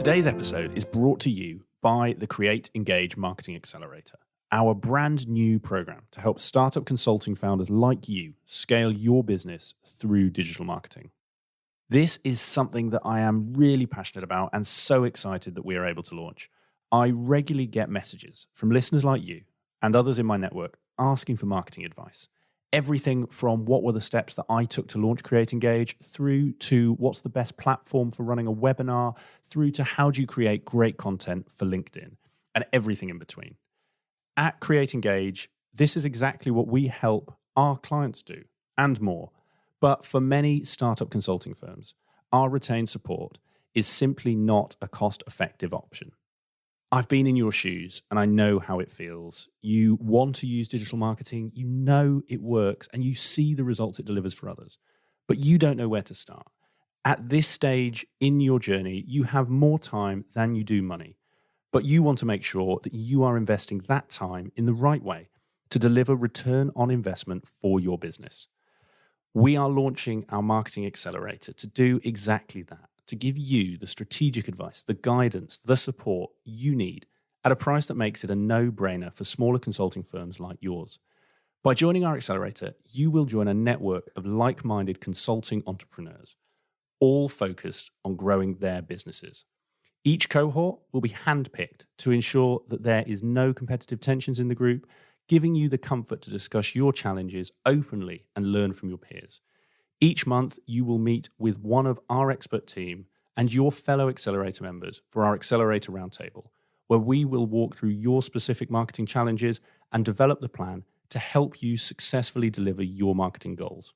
Today's episode is brought to you by the Create Engage Marketing Accelerator, our brand new program to help startup consulting founders like you scale your business through digital marketing. This is something that I am really passionate about and so excited that we are able to launch. I regularly get messages from listeners like you and others in my network asking for marketing advice. Everything from what were the steps that I took to launch Create Engage, through to what's the best platform for running a webinar, through to how do you create great content for LinkedIn, and everything in between. At Create Engage, this is exactly what we help our clients do, and more. But for many startup consulting firms, our retained support is simply not a cost-effective option. I've been in your shoes and I know how it feels. You want to use digital marketing, you know it works, and you see the results it delivers for others, but you don't know where to start. At this stage in your journey, you have more time than you do money, but you want to make sure that you are investing that time in the right way to deliver return on investment for your business. We are launching our Marketing Accelerator to do exactly that, to give you the strategic advice, the guidance, the support you need at a price that makes it a no-brainer for smaller consulting firms like yours. By joining our accelerator, you will join a network of like-minded consulting entrepreneurs, all focused on growing their businesses. Each cohort will be handpicked to ensure that there is no competitive tensions in the group, giving you the comfort to discuss your challenges openly and learn from your peers. Each month, you will meet with one of our expert team and your fellow accelerator members for our Accelerator Roundtable, where we will walk through your specific marketing challenges and develop the plan to help you successfully deliver your marketing goals.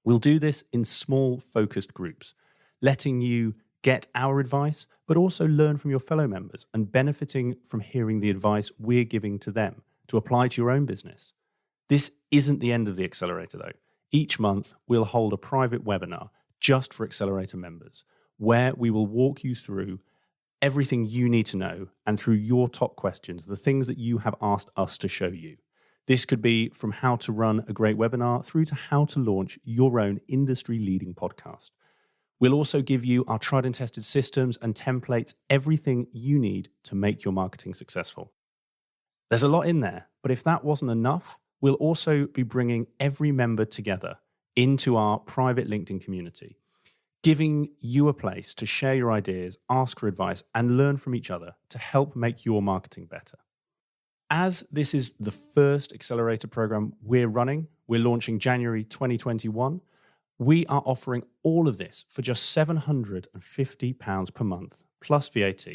We'll do this in small, focused groups, letting you get our advice, but also learn from your fellow members and benefiting from hearing the advice we're giving to them to apply to your own business. This isn't the end of the accelerator, though. Each month, we'll hold a private webinar just for Accelerator members, where we will walk you through everything you need to know and through your top questions, the things that you have asked us to show you. This could be from how to run a great webinar through to how to launch your own industry-leading podcast. We'll also give you our tried and tested systems and templates, everything you need to make your marketing successful. There's a lot in there, but if that wasn't enough, we'll also be bringing every member together into our private LinkedIn community, giving you a place to share your ideas, ask for advice, and learn from each other to help make your marketing better. As this is the first accelerator program we're running, we're launching January 2021, we are offering all of this for just £750 per month, plus VAT,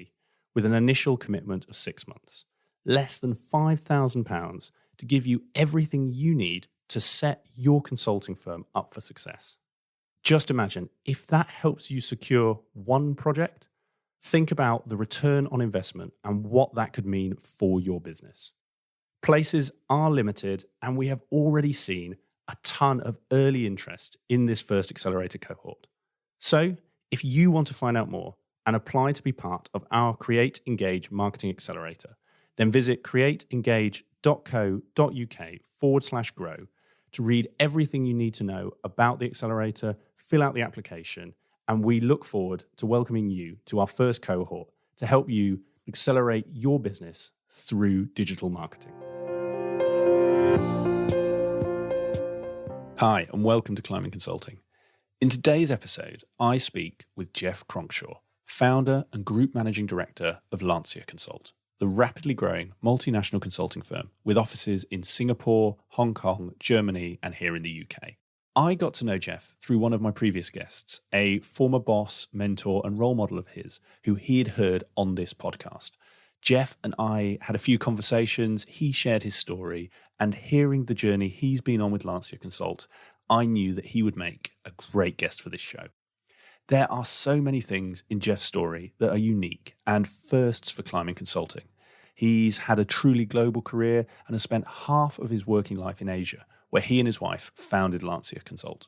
with an initial commitment of 6 months. Less than £5,000 to give you everything you need to set your consulting firm up for success. Just imagine if that helps you secure one project, think about the return on investment and what that could mean for your business. Places are limited, and we have already seen a ton of early interest in this first accelerator cohort. So if you want to find out more and apply to be part of our Create Engage Marketing Accelerator, then visit createengage.co.uk/grow to read everything you need to know about the accelerator, fill out the application, and we look forward to welcoming you to our first cohort to help you accelerate your business through digital marketing. Hi, and welcome to Climbing Consulting. In today's episode, I speak with Jeff Cronkshaw, founder and group managing director of LanciaConsult, the rapidly growing multinational consulting firm with offices in Singapore, Hong Kong, Germany, and here in the UK. I got to know Jeff through one of my previous guests, a former boss, mentor, and role model of his who he had heard on this podcast. Jeff and I had a few conversations, he shared his story, and hearing the journey he's been on with LanciaConsult, I knew that he would make a great guest for this show. There are so many things in Jeff's story that are unique and firsts for climbing consulting. He's had a truly global career and has spent half of his working life in Asia, where he and his wife founded LanciaConsult.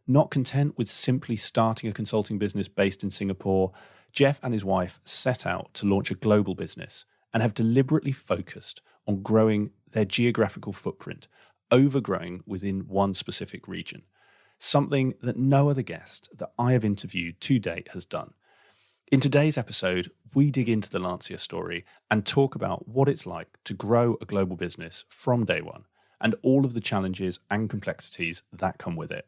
Not content with simply starting a consulting business based in Singapore, Jeff and his wife set out to launch a global business and have deliberately focused on growing their geographical footprint, overgrowing within one specific region. Something that no other guest that I have interviewed to date has done. In today's episode, we dig into the Lancia story and talk about what it's like to grow a global business from day one and all of the challenges and complexities that come with it.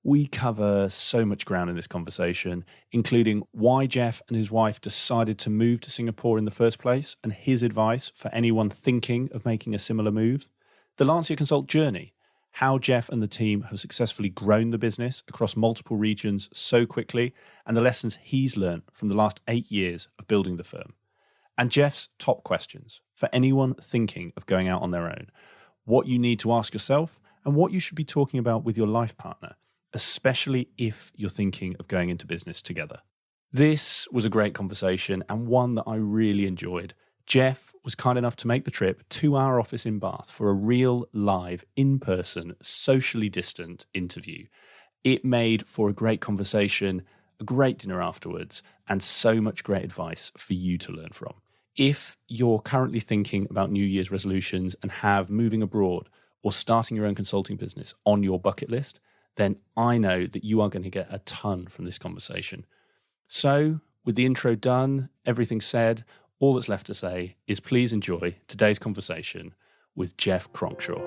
We cover so much ground in this conversation, including why Jeff and his wife decided to move to Singapore in the first place and his advice for anyone thinking of making a similar move, the LanciaConsult journey, how Jeff and the team have successfully grown the business across multiple regions so quickly, and the lessons he's learned from the last 8 years of building the firm. And Jeff's top questions for anyone thinking of going out on their own, what you need to ask yourself and what you should be talking about with your life partner, especially if you're thinking of going into business together. This was a great conversation and one that I really enjoyed. Jeff was kind enough to make the trip to our office in Bath for a real, live, in-person, socially distant interview. It made for a great conversation, a great dinner afterwards, and so much great advice for you to learn from. If you're currently thinking about New Year's resolutions and have moving abroad or starting your own consulting business on your bucket list, then I know that you are going to get a ton from this conversation. So, with the intro done, everything said, all that's left to say is please enjoy today's conversation with Jeff Cronkshaw.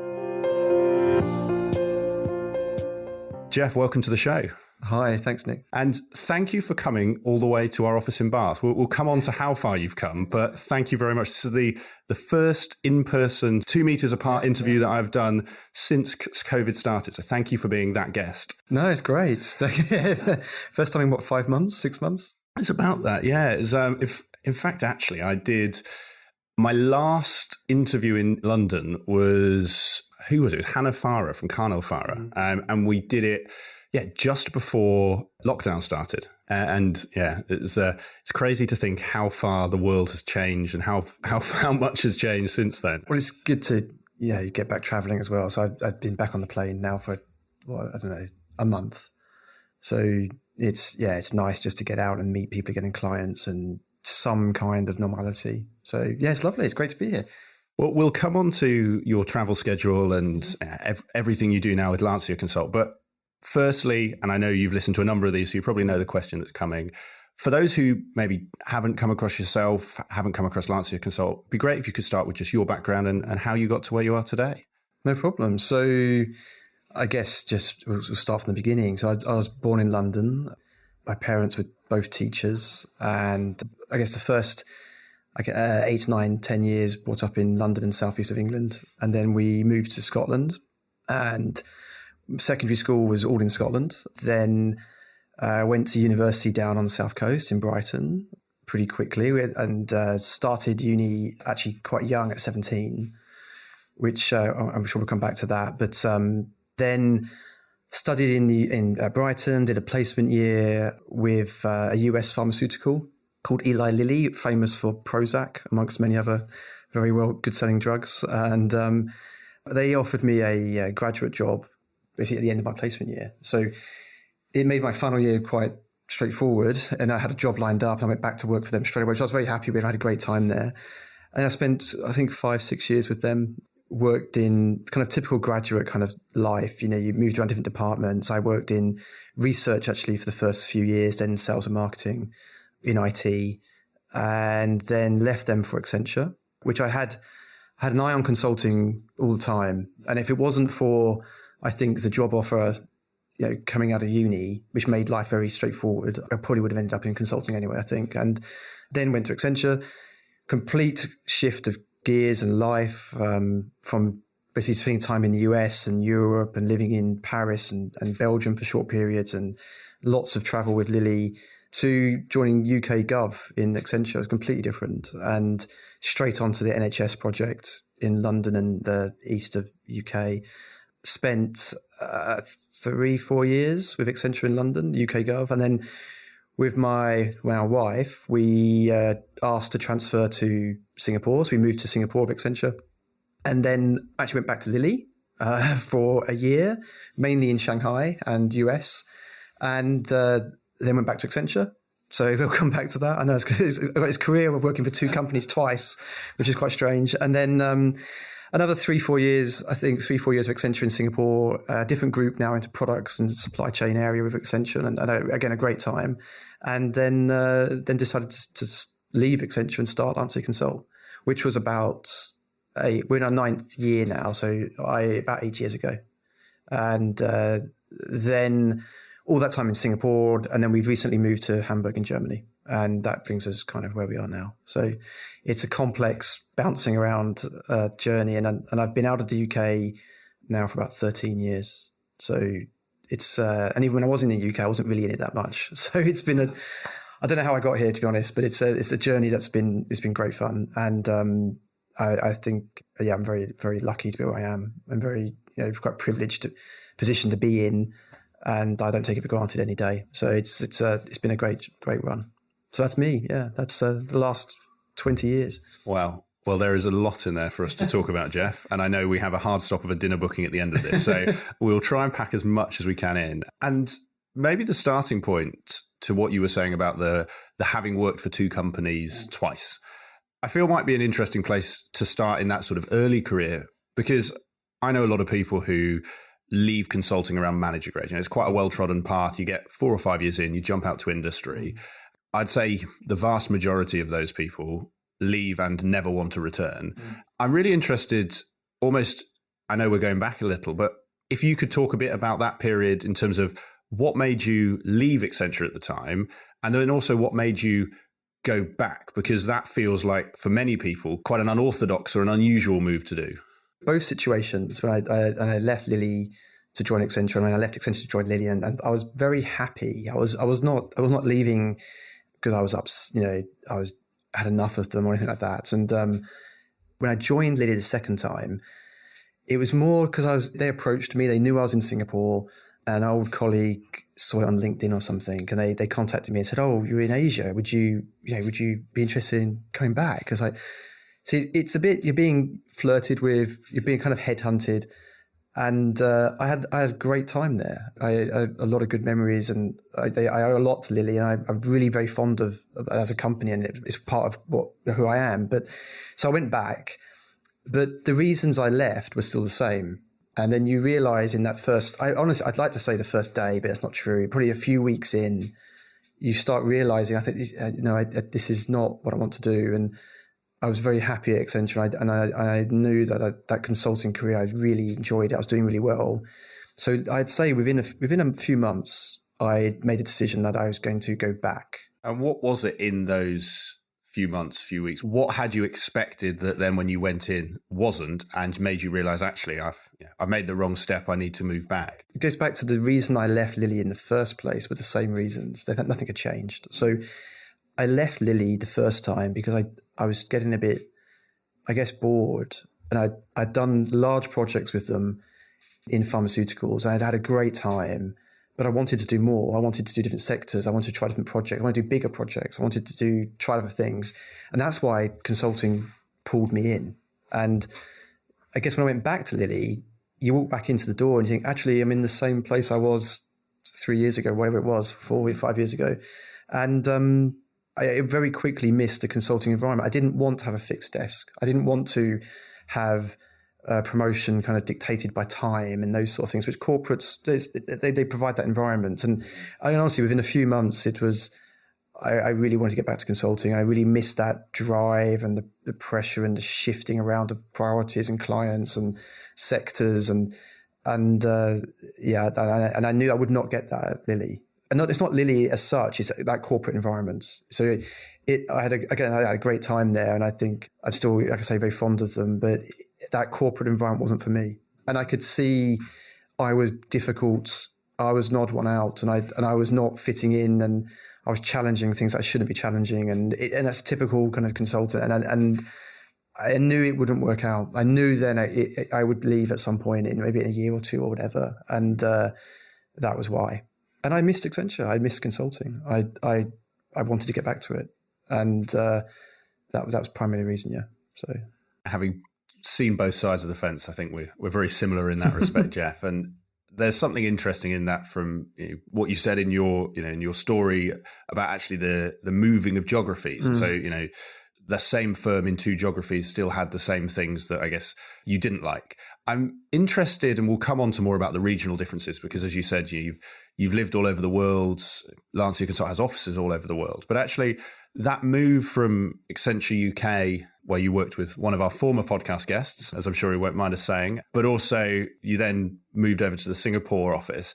Jeff, welcome to the show. Hi, thanks, Nick. And thank you for coming all the way to our office in Bath. We'll come on to how far you've come, but thank you very much. This is the first in-person, 2 meters apart interview that I've done since COVID started. So thank you for being that guest. No, it's great. First time in 5 months, 6 months? It's about that, yeah. In fact, actually, I did my last interview in London was, who was it? It was Hannah Farah from Carnel Farah. And we did it, just before lockdown started. And it's crazy to think how far the world has changed and how much has changed since then. Well, it's good to get back traveling as well. So I've been back on the plane now for, a month. So it's nice just to get out and meet people again and clients and some kind of normality. So it's lovely. It's great to be here. Well, we'll come on to your travel schedule and everything you do now with LanciaConsult. But firstly, and I know you've listened to a number of these, so you probably know the question that's coming. For those who maybe haven't come across yourself, haven't come across LanciaConsult, it'd be great if you could start with just your background and how you got to where you are today. No problem. So I guess we'll start from the beginning. So I was born in London. My parents were both teachers. And I guess the first 8, 9, 10 years brought up in London and southeast of England. And then we moved to Scotland. And secondary school was all in Scotland. Then I went to university down on the south coast in Brighton pretty quickly and started uni actually quite young at 17, which I'm sure we'll come back to that. But then studied in Brighton, did a placement year with a US pharmaceutical called Eli Lilly, famous for Prozac, amongst many other very good-selling drugs. And they offered me a graduate job basically at the end of my placement year. So it made my final year quite straightforward, and I had a job lined up and I went back to work for them straight away, which I was very happy with. I had a great time there. And I spent, I think, 5-6 years with them, worked in kind of typical graduate kind of life. You moved around different departments. I worked in research actually for the first few years, then in sales and marketing in IT, and then left them for Accenture, which I had an eye on consulting all the time. And if it wasn't for, I think, the job offer, coming out of uni, which made life very straightforward, I probably would have ended up in consulting anyway, I think. And then went to Accenture, complete shift of gears and life, from basically spending time in the US and Europe and living in Paris and Belgium for short periods and lots of travel with Lilly, to joining UK Gov in Accenture. It was completely different, and straight onto the NHS project in London and the east of UK. Spent 3-4 years with Accenture in London, UK Gov, and then with my wife, we asked to transfer to Singapore. So we moved to Singapore with Accenture, and then actually went back to Lilly for a year, mainly in Shanghai and US, and then went back to Accenture. So we'll come back to that. I know I've got his career of working for 2 companies twice, which is quite strange. And then another 3-4 years, I think 3-4 years of Accenture in Singapore, a different group now into products and supply chain area with Accenture, and again, a great time. And then decided to leave Accenture and start LanciaConsult, which was we're in our 9th year now, so about 8 years ago. And then all that time in Singapore, and then we've recently moved to Hamburg in Germany. And that brings us kind of where we are now. So it's a complex bouncing around journey. And I've been out of the UK now for about 13 years. So it's, and even when I was in the UK, I wasn't really in it that much. So it's been I don't know how I got here, to be honest, but it's a journey it's been great fun. And I think, I'm very, very lucky to be where I am. I'm very, quite privileged position to be in, and I don't take it for granted any day. So it's been a great run. So that's me. Yeah, that's the last 20 years. Wow. Well, there is a lot in there for us to talk about, Jeff. And I know we have a hard stop of a dinner booking at the end of this. So we'll try and pack as much as we can in. And maybe the starting point to what you were saying about the having worked for 2 companies twice, I feel might be an interesting place to start in that sort of early career, because I know a lot of people who leave consulting around manager grade. It's quite a well-trodden path. You get 4 or 5 years in, you jump out to industry. I'd say the vast majority of those people leave and never want to return. I'm really interested, I know we're going back a little, but if you could talk a bit about that period in terms of what made you leave Accenture at the time, and then also what made you go back, because that feels like, for many people, quite an unorthodox or an unusual move to do. Both situations, when I left Lilly to join Accenture, and when I left Accenture to join Lilly, and I was very happy. I was not leaving because I had enough of them or anything like that. And when I joined Lilly the second time, it was more because they approached me. They knew I was in Singapore. An old colleague saw it on LinkedIn or something, and they contacted me and said, "Oh, you're in Asia. Would you be interested in coming back?" Because it's a bit, you're being flirted with, you're being kind of headhunted. And I had a great time there. I had a lot of good memories, and I owe a lot to Lilly, and I'm really very fond of as a company, and it's part of who I am. But so I went back, but the reasons I left were still the same. And then you realize in that I'd like to say the first day, but that's not true. Probably a few weeks in, you start realizing, I think, this is not what I want to do. And I was very happy at Accenture, and I knew that consulting career, I really enjoyed it. I was doing really well. So I'd say within a few months, I made a decision that I was going to go back. And what was it in those few months, few weeks? What had you expected that then when you went in wasn't, and made you realize, actually, I've made the wrong step, I need to move back? It goes back to the reason I left Lilly in the first place, with the same reasons. Nothing had changed. So I left Lilly the first time because I was getting a bit, I guess, bored. And I'd done large projects with them in pharmaceuticals. I'd had a great time, but I wanted to do more. I wanted to do different sectors. I wanted to try different projects. I wanted to do bigger projects. I wanted to try other things. And that's why consulting pulled me in. And I guess when I went back to Lilly, you walk back into the door and you think, actually, I'm in the same place I was 3 years ago, whatever it was, 4 or 5 years ago. And I very quickly missed the consulting environment. I didn't want to have a fixed desk. I didn't want to have a promotion kind of dictated by time and those sort of things, which corporates, they provide that environment. And honestly, within a few months, I really wanted to get back to consulting. And I really missed that drive and the pressure and the shifting around of priorities and clients and sectors. And I knew I would not get that at Lilly. And it's not Lilly as such, it's that corporate environment. So I had a great time there, and I think I'm still, like I say, very fond of them, but that corporate environment wasn't for me. And I could see I was difficult. I was an odd one out, and I was not fitting in, and I was challenging things that I shouldn't be challenging. And that's a typical kind of consultant. And I knew it wouldn't work out. I knew then I would leave at some point, maybe in a year or two or whatever. And that was why. And I missed Accenture. I missed consulting. I wanted to get back to it, and that was primarily the reason. Yeah. So having seen both sides of the fence, I think we're very similar in that respect, Jeff. And there's something interesting in that from what you said in your story about actually the moving of geographies. And so the same firm in two geographies still had the same things that I guess you didn't like. I'm interested, and we'll come on to more about the regional differences, because as you said, you've lived all over the world. LanciaConsult has offices all over the world. But actually, that move from Accenture UK, where you worked with one of our former podcast guests, as I'm sure he won't mind us saying, but also you then moved over to the Singapore office.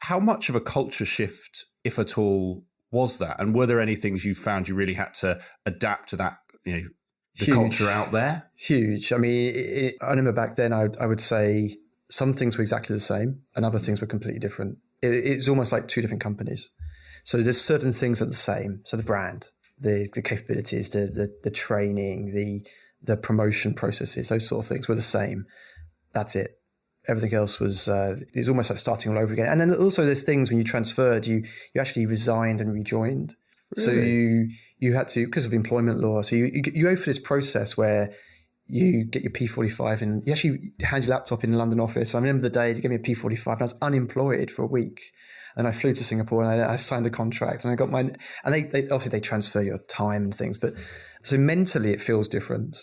How much of a culture shift, if at all, was that? And were there any things you found you really had to adapt to that, the Huge. culture out there? Huge. I mean, I remember back then, I would say some things were exactly the same and other things were completely different. It's almost like two different companies. So there's certain things that are the same. So the brand, the capabilities, the training, the promotion processes, those sort of things were the same. That's it. Everything else was, it's almost like starting all over again. And then also there's things when you transferred, you actually resigned and rejoined. Really? So you had to, because of employment law, so you go for this process where you get your P45 and you actually hand your laptop in the London office. I remember the day they gave me a P45 and I was unemployed for a week. And I flew to Singapore and I signed a contract and I got and they obviously they transfer your time and things, but so mentally it feels different.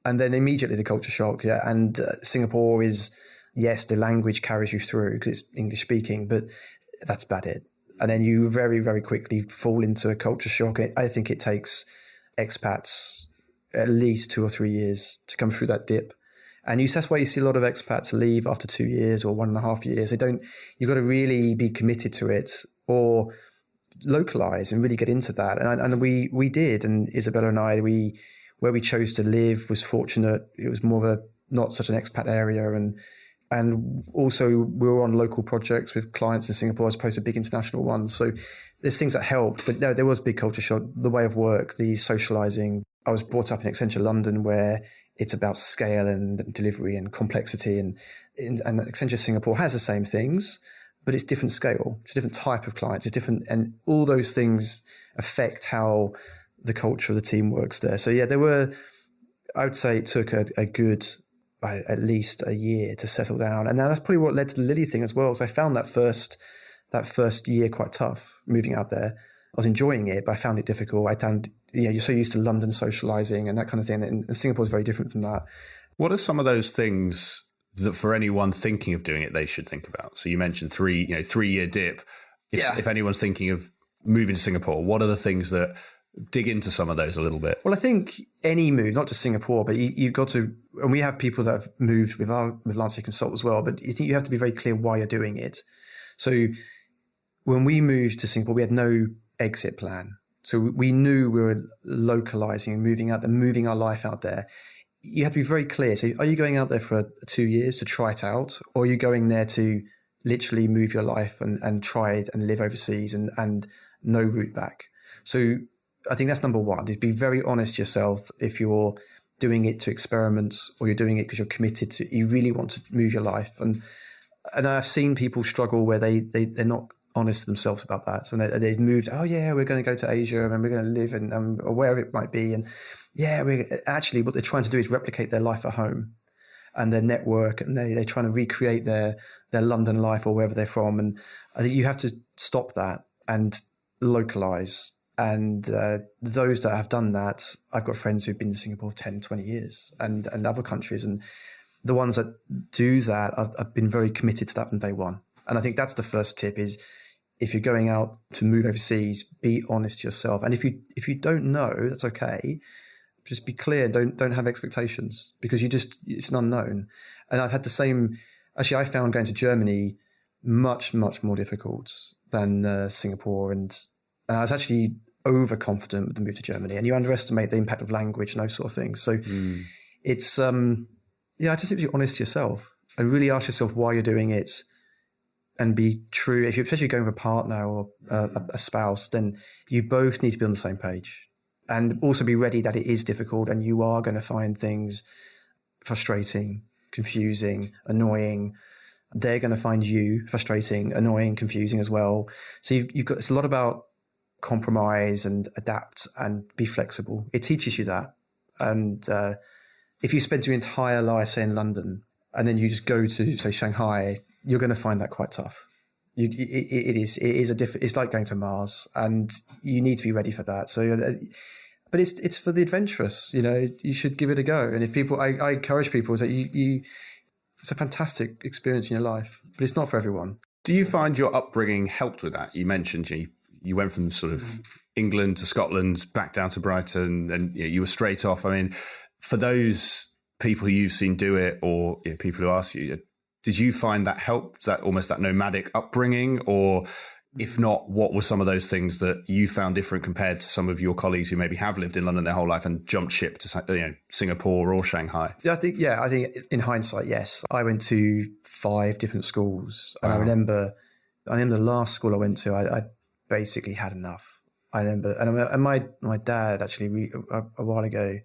And then immediately the culture shock. Yeah. And Singapore is, yes, the language carries you through because it's English speaking, but that's about it. And then you very, very quickly fall into a culture shock. I think it takes expats at least 2 or 3 years to come through that dip. And that's why you see a lot of expats leave after 2 years or 1.5 years. You've got to really be committed to it or localize and really get into that. And we did. And Isabella and I, where we chose to live was fortunate. It was more of not such an expat area. And also we were on local projects with clients in Singapore as opposed to big international ones. So there's things that helped, but no, there was big culture shock. The way of work, the socializing. I was brought up in Accenture London where it's about scale and delivery and complexity. And Accenture Singapore has the same things, but it's different scale. It's a different type of clients. It's different. And all those things affect how the culture of the team works there. So yeah, I would say it took a good, at least a year to settle down. And that's probably what led to the Lily thing as well. So I found that first year quite tough moving out there. I was enjoying it, but I found it difficult. I found, you're so used to London socializing and that kind of thing. And Singapore is very different from that. What are some of those things that for anyone thinking of doing it, they should think about? So you mentioned 3-year dip. If anyone's thinking of moving to Singapore, what are the things that dig into some of those a little bit? Well, I think any move, not just Singapore, but you've got to, and we have people that have moved with LanciaConsult as well, but I think you have to be very clear why you're doing it. So when we moved to Singapore, we had no exit plan. So we knew we were localizing and moving our life out there. You have to be very clear. So are you going out there for 2 years to try it out? Or are you going there to literally move your life and try it and live overseas and no route back? So I think that's number one, is be very honest yourself if you're doing it to experiment or you're doing it because you're committed to, you really want to move your life. And I've seen people struggle where they're not honest themselves about that. And they've moved, oh yeah, we're going to go to Asia and we're going to live in, or wherever it might be. And yeah, actually what they're trying to do is replicate their life at home and their network. And they're trying to recreate their London life or wherever they're from. And I think you have to stop that and localize. And those that have done that, I've got friends who've been in Singapore 10, 20 years and other countries. And the ones that do that, I've been very committed to that from day one. And I think that's the first tip is if you're going out to move overseas, be honest to yourself. And if you don't know, that's okay. Just be clear. Don't have expectations because it's an unknown. And I've had the same, actually I found going to Germany much, much more difficult than Singapore. And I was actually overconfident with the move to Germany, and you underestimate the impact of language and those sort of things. So it's, just be honest to yourself and really ask yourself why you're doing it and be true. If you're especially going with a partner or a spouse, then you both need to be on the same page and also be ready that it is difficult and you are going to find things frustrating, confusing, annoying. They're going to find you frustrating, annoying, confusing as well. So it's a lot about compromise and adapt and be flexible. It teaches you that. And if you spend your entire life, say, in London, and then you just go to, say, Shanghai, you're going to find that quite tough. It's like going to Mars, and you need to be ready for that. So but it's for the adventurous. You should give it a go. And if people, I encourage people that it's a fantastic experience in your life, but it's not for everyone. Do you find your upbringing helped with that? You mentioned you went from sort of England to Scotland, back down to Brighton, and you were straight off. I mean, for those people who you've seen do it, or people who ask you, did you find that helped, that almost that nomadic upbringing? Or if not, what were some of those things that you found different compared to some of your colleagues who maybe have lived in London their whole life and jumped ship to Singapore or Shanghai? I think in hindsight, yes. I went to 5 different schools, and I remember the last school I went to, I basically had enough. I remember, and my dad actually a while ago,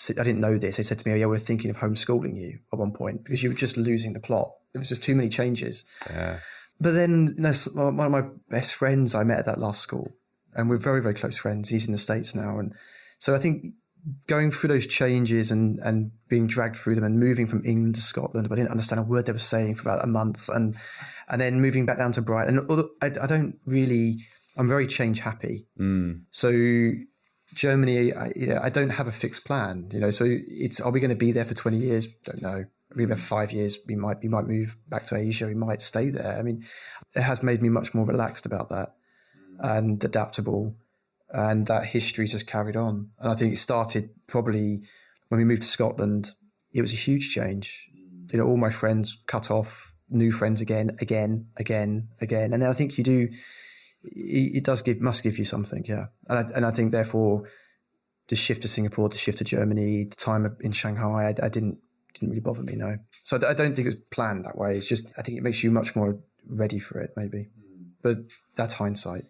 I didn't know this. They said to me, "Oh yeah, we're thinking of homeschooling you at one point because you were just losing the plot. There was just too many changes." Yeah. But then one of my best friends I met at that last school, and we're very, very close friends. He's in the States now. And so I think going through those changes and being dragged through them and moving from England to Scotland, but I didn't understand a word they were saying for about a month. And then moving back down to Brighton. And I'm very change happy. So Germany, I don't have a fixed plan, so are we going to be there for 20 years? Don't know. Maybe about 5 years, we might move back to Asia. We might stay there. I mean, it has made me much more relaxed about that and adaptable, and that history just carried on. And I think it started probably when we moved to Scotland. It was a huge change. All my friends cut off, new friends again. And I think it must give you something. Yeah. And I think therefore the shift to Singapore, the shift to Germany, the time in Shanghai, I didn't really bother me, no. So I don't think it was planned that way. It's just, I think it makes you much more ready for it, maybe. But that's hindsight.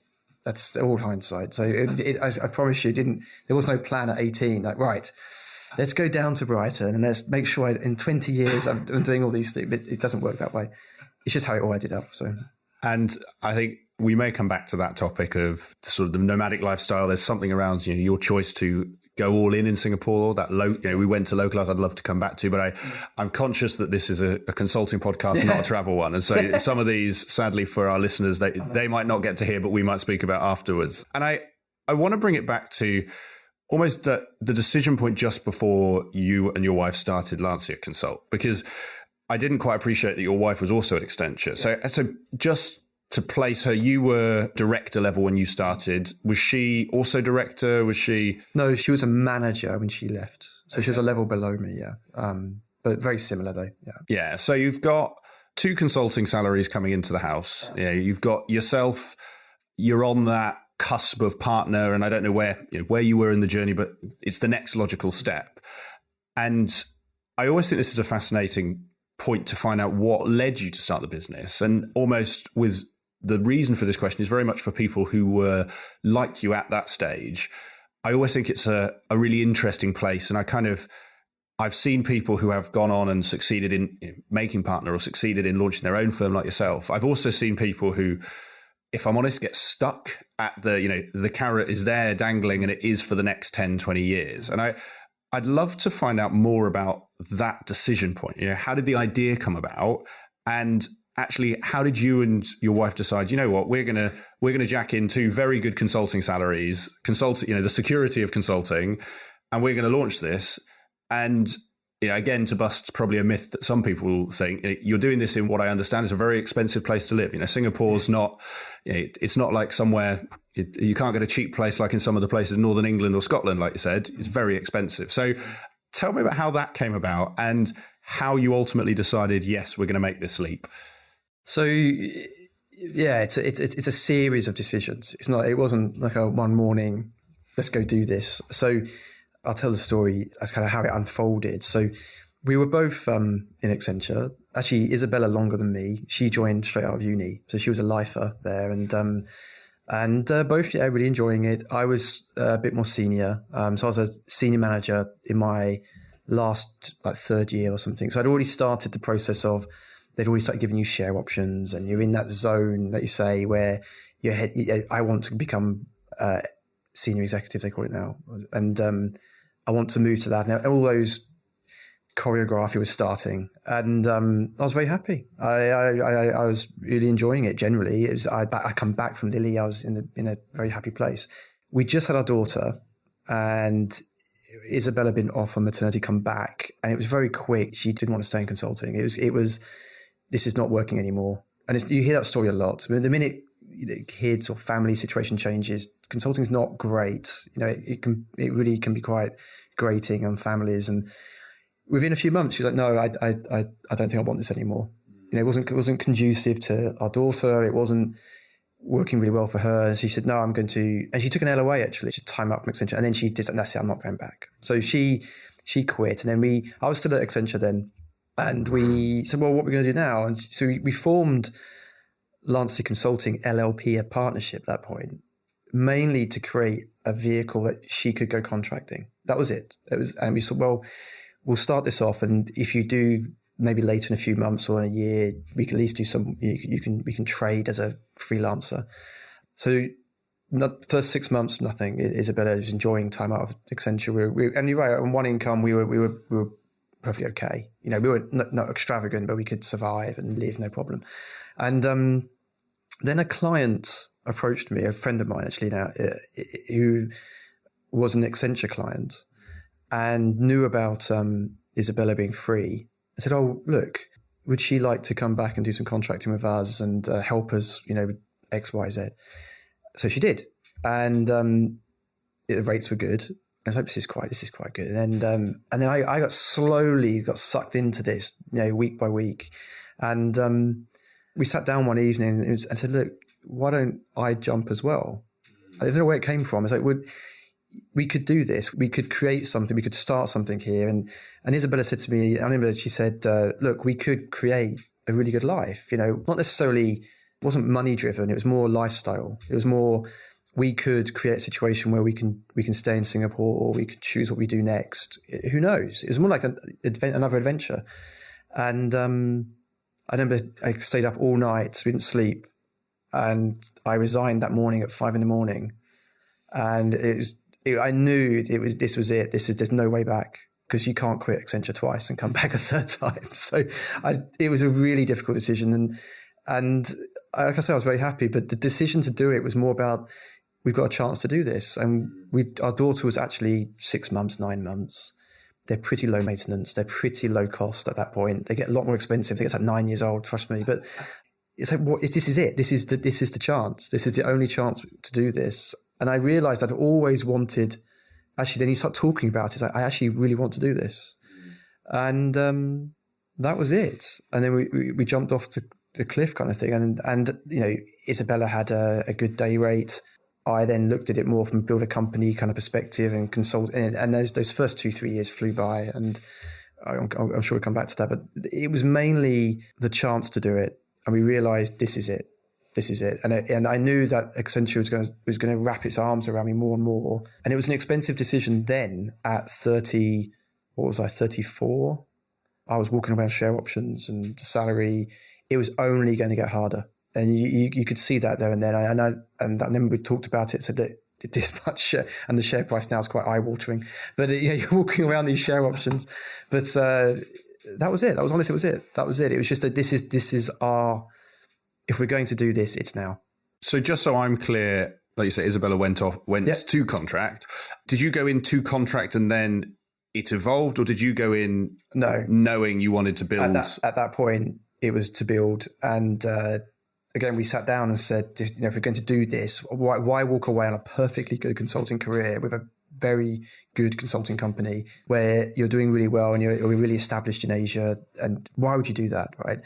That's all hindsight. So I promise you, there was no plan at 18, like, right, let's go down to Brighton and let's make sure in 20 years I'm doing all these things. It doesn't work that way. It's just how it all ended up. So, and I think we may come back to that topic of sort of the nomadic lifestyle. There's something around your choice to go all in Singapore. That we went to localize. I'd love to come back to, but I'm conscious that this is a consulting podcast, not a travel one, and so some of these, sadly for our listeners, they might not get to hear, but we might speak about afterwards. And I want to bring it back to almost the decision point just before you and your wife started LanciaConsult, because I didn't quite appreciate that your wife was also at Accenture. So just to place her, you were director level when you started. Was she also director? No, she was a manager when she left. So she was a level below me, yeah. But very similar though, yeah. Yeah, so you've got 2 consulting salaries coming into the house. Yeah, you've got yourself, you're on that cusp of partner, and I don't know where you were in the journey, but it's the next logical step. And I always think this is a fascinating point to find out what led you to start the business. And almost with the reason for this question is very much for people who were like you at that stage. I always think it's a really interesting place. And I've seen people who have gone on and succeeded in making partner or succeeded in launching their own firm like yourself. I've also seen people who, if I'm honest, get stuck at the carrot is there dangling and it is for the next 10, 20 years. And I'd love to find out more about that decision point. How did the idea come about? And actually, how did you and your wife decide, we're gonna jack in 2 very good consulting salaries, the security of consulting, and we're gonna launch this. And again, to bust probably a myth that some people think, you're doing this in what I understand is a very expensive place to live. Singapore's not, it's not like somewhere, you can't get a cheap place like in some of the places in Northern England or Scotland, like you said. It's very expensive. So tell me about how that came about and how you ultimately decided, yes, we're going to make this leap. So yeah, it's a series of decisions. It wasn't like a one morning, let's go do this. So I'll tell the story as kind of how it unfolded. So we were both in Accenture. Actually, Isabella longer than me. She joined straight out of uni, so she was a lifer there, and both really enjoying it. I was a bit more senior, so I was a senior manager in my last 3rd year or something. So I'd already started the process of. They'd already started giving you share options, and you're in that zone that you say where I want to become senior executive, they call it now, and I want to move to that. Now all those choreography was starting, and I was very happy. I was really enjoying it. Generally, I come back from Lily. I was in a very happy place. We just had our daughter, and Isabella been off on maternity, come back, and it was very quick. She didn't want to stay in consulting. It was this is not working anymore. And you hear that story a lot. I mean, the minute kids or family situation changes, consulting is not great. It really can be quite grating on families. And within a few months, she's like, no, I don't think I want this anymore. It wasn't conducive to our daughter. It wasn't working really well for her. So she said, no, I'm going to, and she took an LOA actually, she time out from Accenture. And then she did, that's it, I'm not going back. So she quit. And then I was still at Accenture then. And we said, well, what are we going to do now? And so we formed LanciaConsulting LLP, a partnership at that point, mainly to create a vehicle that she could go contracting. That was it. And we said, well, we'll start this off. And if you do maybe later in a few months or in a year, we can at least do we can trade as a freelancer. So first 6 months, nothing. Isabella was enjoying time out of Accenture. And you're right, on one income, we were perfectly okay. We were not extravagant, but we could survive and live, no problem. And then a client approached me, a friend of mine actually now, who was an Accenture client and knew about Isabella being free. I said, oh, look, would she like to come back and do some contracting with us and help us, with X, Y, Z? So she did. And the rates were good. I was like, this is quite good. And then I got sucked into this, week by week. And we sat down one evening and I said, look, why don't I jump as well? I don't know where it came from. I was like, we could do this. We could create something. We could start something here. And Isabella said to me, I remember she said, look, we could create a really good life. Not necessarily, it wasn't money driven. It was more lifestyle. It was more, we could create a situation where we can stay in Singapore, or we could choose what we do next. Who knows? It was more like another adventure. And I remember I stayed up all night, we didn't sleep. And I resigned that morning at 5 a.m. And I knew this was it. There's no way back, because you can't quit Accenture twice and come back a third time. So it was a really difficult decision. And like I said, I was very happy, but the decision to do it was more about, we've got a chance to do this. And our daughter was actually 6 months, 9 months. They're pretty low maintenance. They're pretty low cost at that point. They get a lot more expensive. They get like 9 years old, trust me. But it's like, this is it. This is the chance. This is the only chance to do this. And I realized I'd always wanted, actually, then you start talking about it, I actually really want to do this. And that was it. And then we jumped off the cliff kind of thing. And Isabella had a good day rate. I then looked at it more from build a company kind of perspective and consult. And those first 2-3 years flew by. And I'm sure we'll come back to that. But it was mainly the chance to do it. And we realized this is it. This is it. And I knew that Accenture was going to wrap its arms around me more and more. And it was an expensive decision then at 34? I was walking around share options and the salary. It was only going to get harder. And you could see that there and then. And then we talked about it, said that this much, and the share price now is quite eye-watering. But you're walking around these share options. But that was it. That was honestly, it was it. That was it. It was just that this is our, if we're going to do this, it's now. So just so I'm clear, like you said, Isabella went to contract. Did you go into contract and then it evolved, or did you go in knowing you wanted to build? At that point, it was to build. And again, we sat down and said, if we're going to do this, why walk away on a perfectly good consulting career with a very good consulting company where you're doing really well and you're really established in Asia? And why would you do that, right?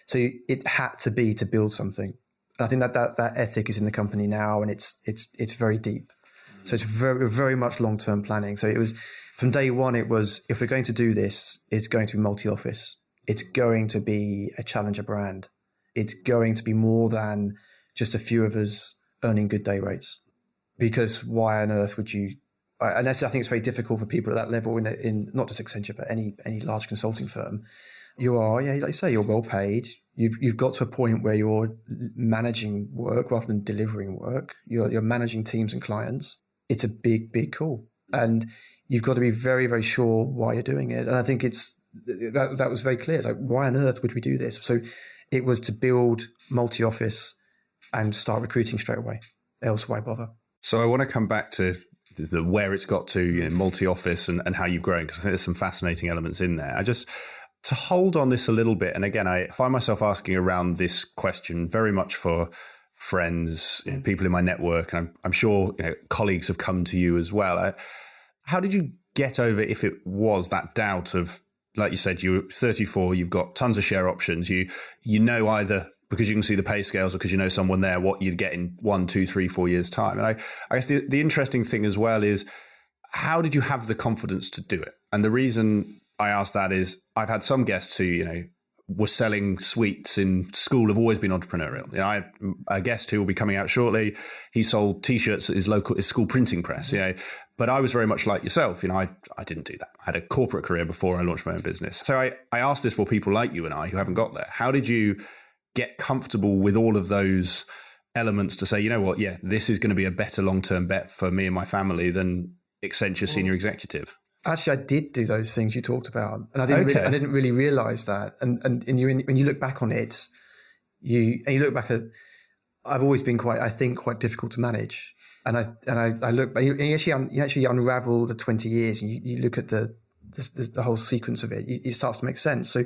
So it had to be to build something. And I think that ethic is in the company now, and it's very deep. So it's very, very much long-term planning. So it was, from day one, it was, if we're going to do this, it's going to be multi-office. It's going to be a challenger brand. It's going to be more than just a few of us earning good day rates. Because why on earth would you, and I think it's very difficult for people at that level in not just Accenture, but any large consulting firm. You are, like you say, you're well paid. You've got to a point where you're managing work rather than delivering work. You're managing teams and clients. It's a big, big call. And you've got to be very, very sure why you're doing it. And I think that was very clear. It's like, why on earth would we do this? So it was to build multi-office and start recruiting straight away. Else, why bother? So I want to come back to the where it's got to, multi-office and how you've grown, because I think there's some fascinating elements in there. To hold on this a little bit, and again, I find myself asking around this question very much for friends, people in my network, and I'm sure colleagues have come to you as well. How did you get over, if it was that doubt of, like you said, you're 34, you've got tons of share options, you know either because you can see the pay scales or because you know someone there what you'd get in 1, 2, 3, 4 years time. And I guess the interesting thing as well is, how did you have the confidence to do it? And the reason I ask that is, I've had some guests who, were selling sweets in school, have always been entrepreneurial. I had a guest who will be coming out shortly. He sold T-shirts at his school printing press. But I was very much like yourself. I didn't do that. I had a corporate career before I launched my own business. So I asked this for people like you and I who haven't got there. How did you get comfortable with all of those elements to say, yeah, this is going to be a better long-term bet for me and my family than Accenture senior executive? Actually, I did do those things you talked about, and I didn't really realize that. And when you look back on it, you look back at, I've always been quite difficult to manage. And I look, you actually unravel the 20 years, and you look at the whole sequence of it. It starts to make sense. So,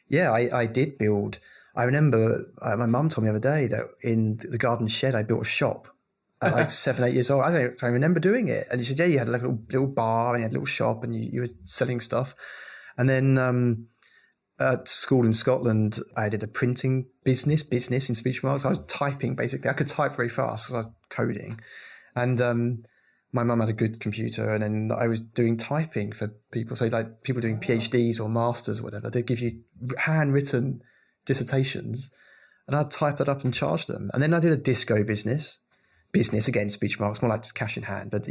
yeah, I did build. I remember my mum told me the other day that in the garden shed, I built a shop. At like 7, 8 years old. I remember doing it. And he said, yeah, you had like a little bar and you had a little shop and you were selling stuff. And then at school in Scotland, I did a printing business in speech marks. I was typing, basically. I could type very fast because I was coding. And my mum had a good computer, and then I was doing typing for people. So like people doing PhDs or masters or whatever, they'd give you handwritten dissertations and I'd type it up and charge them. And then I did a disco business, again, speech marks, more like just cash in hand. But,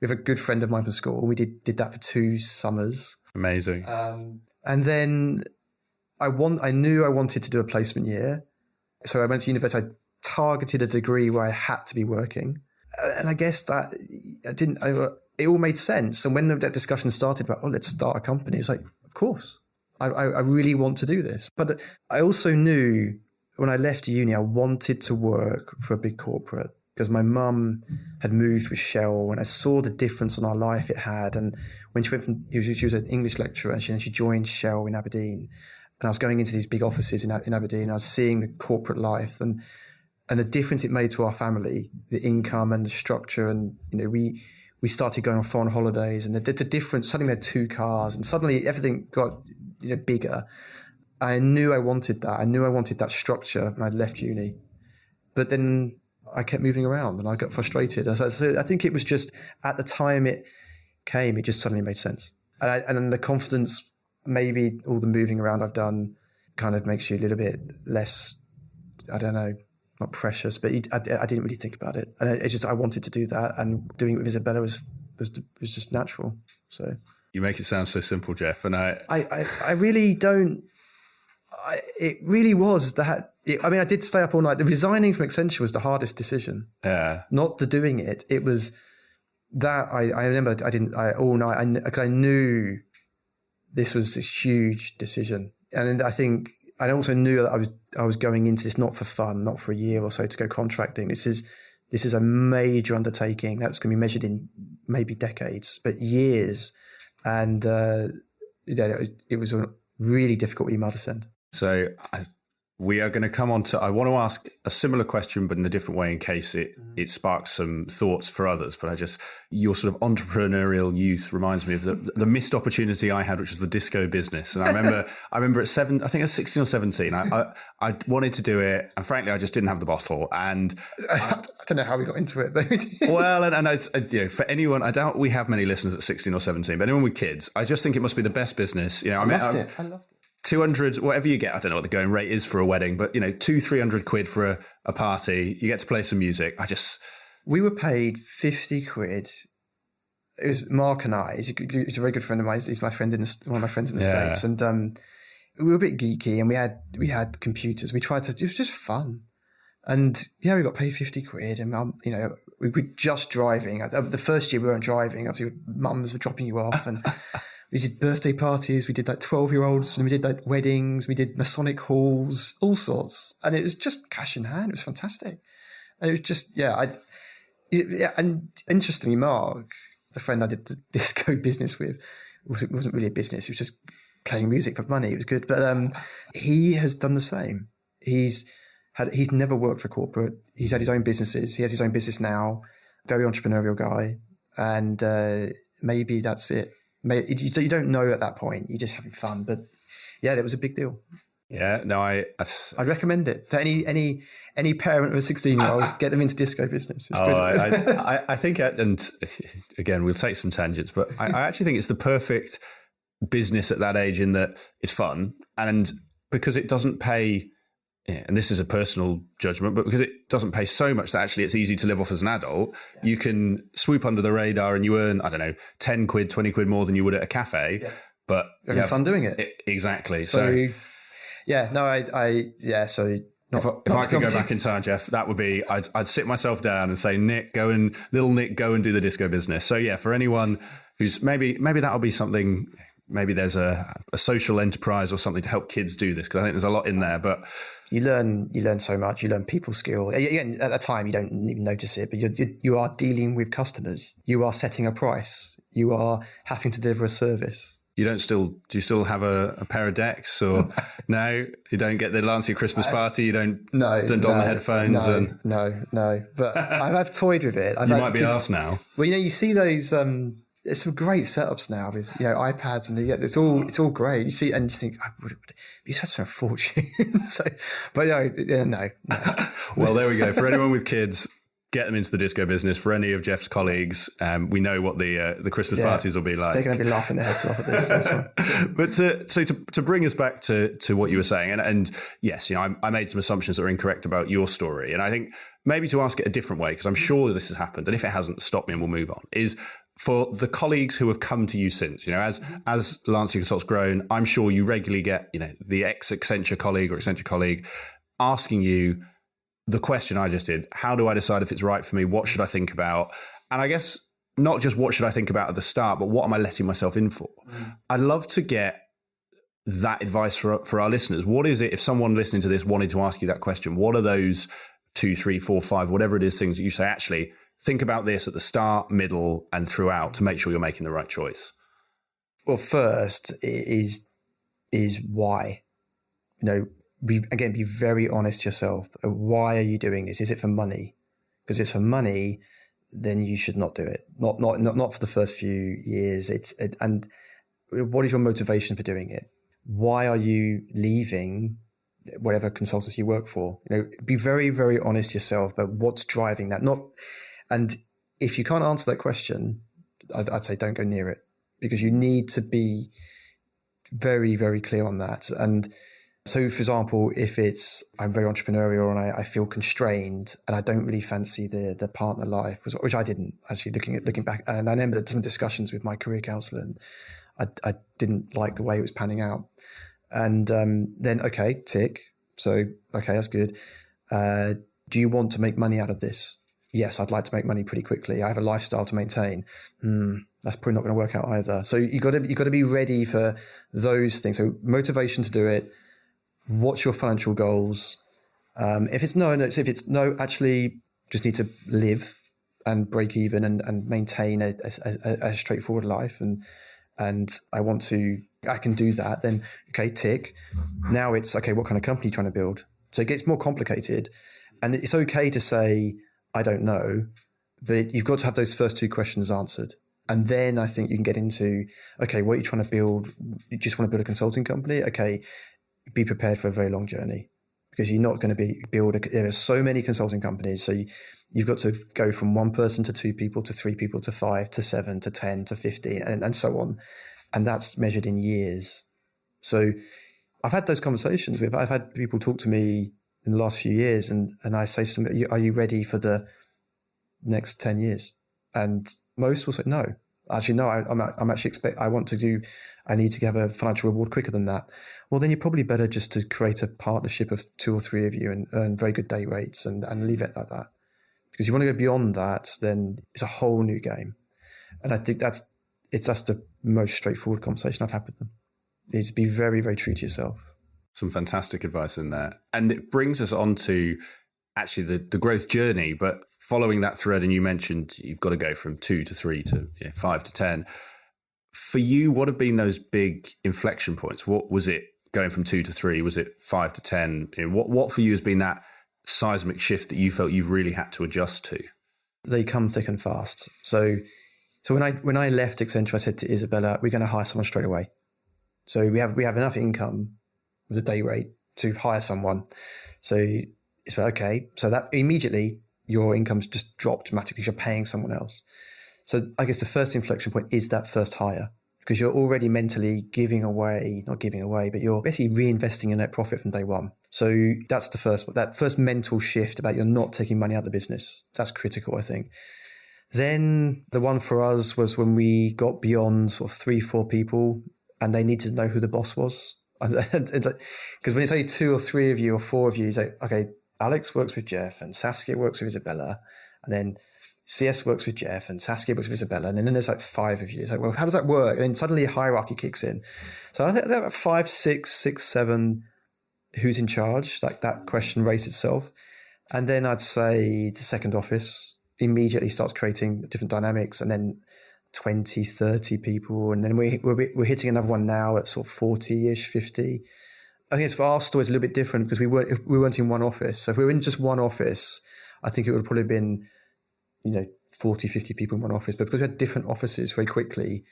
with a good friend of mine from school, we did that for 2 summers. Amazing. And then I knew I wanted to do a placement year. So I went to university. I targeted a degree where I had to be working. And I guess that it all made sense. And when that discussion started about, let's start a company, it's like, of course, I really want to do this. But I also knew when I left uni, I wanted to work for a big corporate, because my mum had moved with Shell, and I saw the difference on our life it had. And when she went she was an English lecturer, and she joined Shell in Aberdeen. And I was going into these big offices in Aberdeen, and I was seeing the corporate life and the difference it made to our family, the income and the structure. And, we started going on foreign holidays, and the difference, suddenly we had 2 cars, and suddenly everything got, bigger. I knew I wanted that. I knew I wanted that structure when I left uni. But then I kept moving around and I got frustrated. So I think it was just, at the time it came, it just suddenly made sense. And the confidence, maybe all the moving around I've done kind of makes you a little bit less, I don't know, not precious, but I didn't really think about it. And I wanted to do that, and doing it with Isabella was just natural. So you make it sound so simple, Jeff. And I really don't. It really was that. I did stay up all night. The resigning from Accenture was the hardest decision. Yeah. Not the doing it. It was that I remember all night. I knew this was a huge decision, and I also knew that I was going into this not for fun, not for a year or so to go contracting. This is a major undertaking that's going to be measured in maybe decades, but years, and it was a really difficult email to send. So we are going to come on to, I want to ask a similar question, but in a different way in case it sparks some thoughts for others. But your sort of entrepreneurial youth reminds me of the missed opportunity I had, which was the disco business. And I remember at 16 or 17, I wanted to do it. And frankly, I just didn't have the bottle. And I don't know how we got into it. Well, and it's, for anyone, I doubt we have many listeners at 16 or 17, but anyone with kids, I just think it must be the best business. I loved it. 200, whatever you get, I don't know what the going rate is for a wedding, but 200-300 quid for a party, you get to play some music. We were paid 50 quid. It was Mark and I, he's a very good friend of mine. He's one of my friends in the States. And we were a bit geeky, and we had computers. It was just fun. And we got paid 50 quid, and we were just driving. The first year we weren't driving. Obviously mums were dropping you off, and we did birthday parties, we did 12-year-olds, we did weddings, we did Masonic halls, all sorts. And it was just cash in hand. It was fantastic. And it was just, and interestingly, Mark, the friend I did the disco business with, it wasn't really a business. It was just playing music for money. It was good. But he has done the same. He's never worked for corporate. He's had his own businesses. He has his own business now. Very entrepreneurial guy. And maybe that's it. You don't know at that point. You're just having fun. But yeah, that was a big deal. Yeah, no, I'd recommend it to any parent of a 16-year-old. Get them into disco business. It's good. I think, and again, we'll take some tangents, but I actually think it's the perfect business at that age in that it's fun, and because it doesn't pay, and this is a personal judgment, but because it doesn't pay so much that actually it's easy to live off as an adult, you can swoop under the radar and you earn, I don't know, 10 quid, 20 quid more than you would at a cafe, but you're having fun doing it. Exactly. So yeah, no, so if I could go back in time, Jeff, that would be, I'd sit myself down and say, little Nick, go and do the disco business. So yeah, for anyone who's maybe that'll be something, maybe there's a social enterprise or something to help kids do this, because I think there's a lot in there, but you learn so much. You learn people skill. Again, at that time, you don't even notice it, but you are dealing with customers. You are setting a price. You are having to deliver a service. Do you still have a pair of decks, or no? You don't get the Lancia Christmas party. You don't don the headphones. No. But I've toyed with it. You might be asked now. Well, you see those. There's some great setups now with iPads, and it's all great. You see, and you think, you have to spend a fortune. But no. Well, there we go. For anyone with kids, get them into the disco business. For any of Jeff's colleagues, we know what the Christmas parties will be like. They're going to be laughing their heads off at this. That's fine. But to bring us back to what you were saying, and yes, I made some assumptions that are incorrect about your story, and I think maybe to ask it a different way, because I'm sure this has happened, and if it hasn't, stop me and we'll move on, is for the colleagues who have come to you since, as LanciaConsult's grown, I'm sure you regularly get, the ex-Accenture colleague or Accenture colleague asking you the question I just did: how do I decide if it's right for me? What should I think about? And I guess not just what should I think about at the start, but what am I letting myself in for? I'd love to get that advice for our listeners. What is it, if someone listening to this wanted to ask you that question, what are those 2, 3, 4, 5, whatever it is, things that you say, actually, think about this at the start, middle, and throughout to make sure you're making the right choice? Well, first is why. Be very honest yourself. Why are you doing this? Is it for money? Because if it's for money, then you should not do it. Not for the first few years. And what is your motivation for doing it? Why are you leaving whatever consultancy you work for? Be very, very honest yourself about what's driving that. And if you can't answer that question, I'd say don't go near it, because you need to be very, very clear on that. And so, for example, if I'm very entrepreneurial and I feel constrained and I don't really fancy the partner life, which I didn't actually, looking back, and I remember some discussions with my career counsellor, and I didn't like the way it was panning out. And then, okay, tick. So, okay, that's good. Do you want to make money out of this? Yes, I'd like to make money pretty quickly. I have a lifestyle to maintain. That's probably not going to work out either. So you got to be ready for those things. So motivation to do it. What's your financial goals? If it's no, actually just need to live and break even and maintain a straightforward life. And I can do that. Then, okay, tick. Now it's, okay, what kind of company are you trying to build? So it gets more complicated, and it's okay to say, I don't know, but you've got to have those first two questions answered. And then I think you can get into, okay, what are you trying to build? You just want to build a consulting company? Okay, be prepared for a very long journey, because you're not going to there are so many consulting companies. So you've got to go from one person to 2 people to 3 people to 5 to 7 to 10 to 15 and so on. And that's measured in years. So I've had those conversations I've had people talk to me in the last few years, and I say to them, are you ready for the next 10 years? And most will say, no. Actually, no, I'm actually I need to have a financial reward quicker than that. Well, then you're probably better just to create a partnership of 2 or 3 of you and earn very good day rates and leave it like that. Because you want to go beyond that, then it's a whole new game. And I think that's the most straightforward conversation I'd have with them, is be very, very true to yourself. Some fantastic advice in there. And it brings us on to actually the growth journey. But following that thread, and you mentioned you've got to go from 2 to 3 to 5 to 10. For you, what have been those big inflection points? What was it going from 2 to 3? Was it 5 to 10? What for you has been that seismic shift that you felt you've really had to adjust to? They come thick and fast. So when I left Accenture, I said to Isabella, we're going to hire someone straight away. So we have enough income with a day rate to hire someone. So it's like, okay, so that immediately your income's just dropped dramatically because you're paying someone else. So I guess the first inflection point is that first hire, because you're already mentally not giving away, but you're basically reinvesting your net profit from day one. So that's that first mental shift about you're not taking money out of the business. That's critical, I think. Then the one for us was when we got beyond sort of 3-4 people and they needed to know who the boss was. Because when it's only 2 or 3 of you or 4 of you, you say, okay, Alex works with Jeff and Saskia works with Isabella, and then CS works with Jeff and Saskia works with Isabella, and then there's like 5 of you. It's like, well, how does that work? And then suddenly a hierarchy kicks in. So I think about 5, 6, 7, who's in charge? Like that question raised itself. And then I'd say the second office immediately starts creating different dynamics, and then 20, 30 people. And then we're hitting another one now at sort of 40-ish, 50. I think it's for our story, it's a little bit different because we weren't in one office. So if we were in just one office, I think it would have probably been 40, 50 people in one office. But because we had different offices very quickly,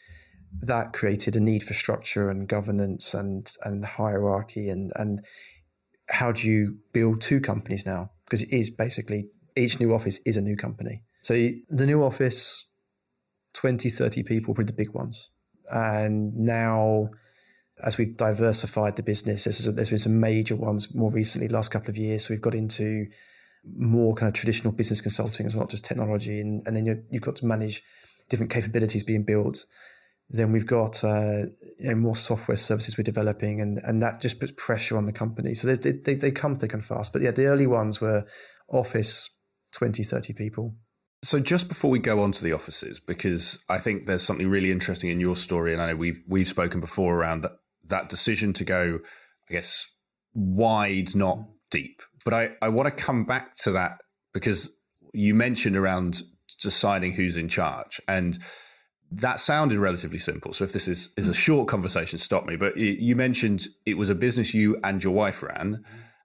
that created a need for structure and governance and hierarchy and how do you build 2 companies now? Because it is basically each new office is a new company. So the new office, 20, 30 people, probably the big ones. And now, as we've diversified the business, there's been some major ones more recently, last couple of years. So we've got into more kind of traditional business consulting as well, not just technology. And then you've got to manage different capabilities being built. Then we've got more software services we're developing, and that just puts pressure on the company. So they come thick and fast. But yeah, the early ones were office, 20, 30 people. So just before we go on to the offices, because I think there's something really interesting in your story, and I know we've spoken before around that decision to go, I guess, wide, not deep. But I want to come back to that because you mentioned around deciding who's in charge, and that sounded relatively simple. So if this is a short conversation, stop me. But you mentioned it was a business you and your wife ran.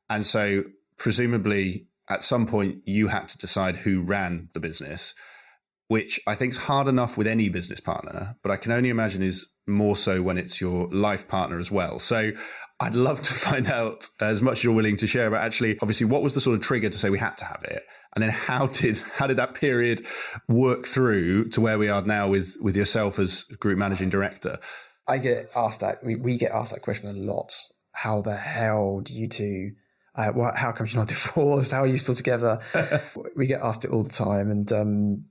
And so presumably at some point you had to decide who ran the business, which I think is hard enough with any business partner, but I can only imagine is more so when it's your life partner as well. So I'd love to find out as much as you're willing to share about actually, obviously, what was the sort of trigger to say we had to have it? And then how did that period work through to where we are now with yourself as group managing director? I get asked that. We get asked that question a lot. How the hell do you two, how come you're not divorced? How are you still together? We get asked it all the time. And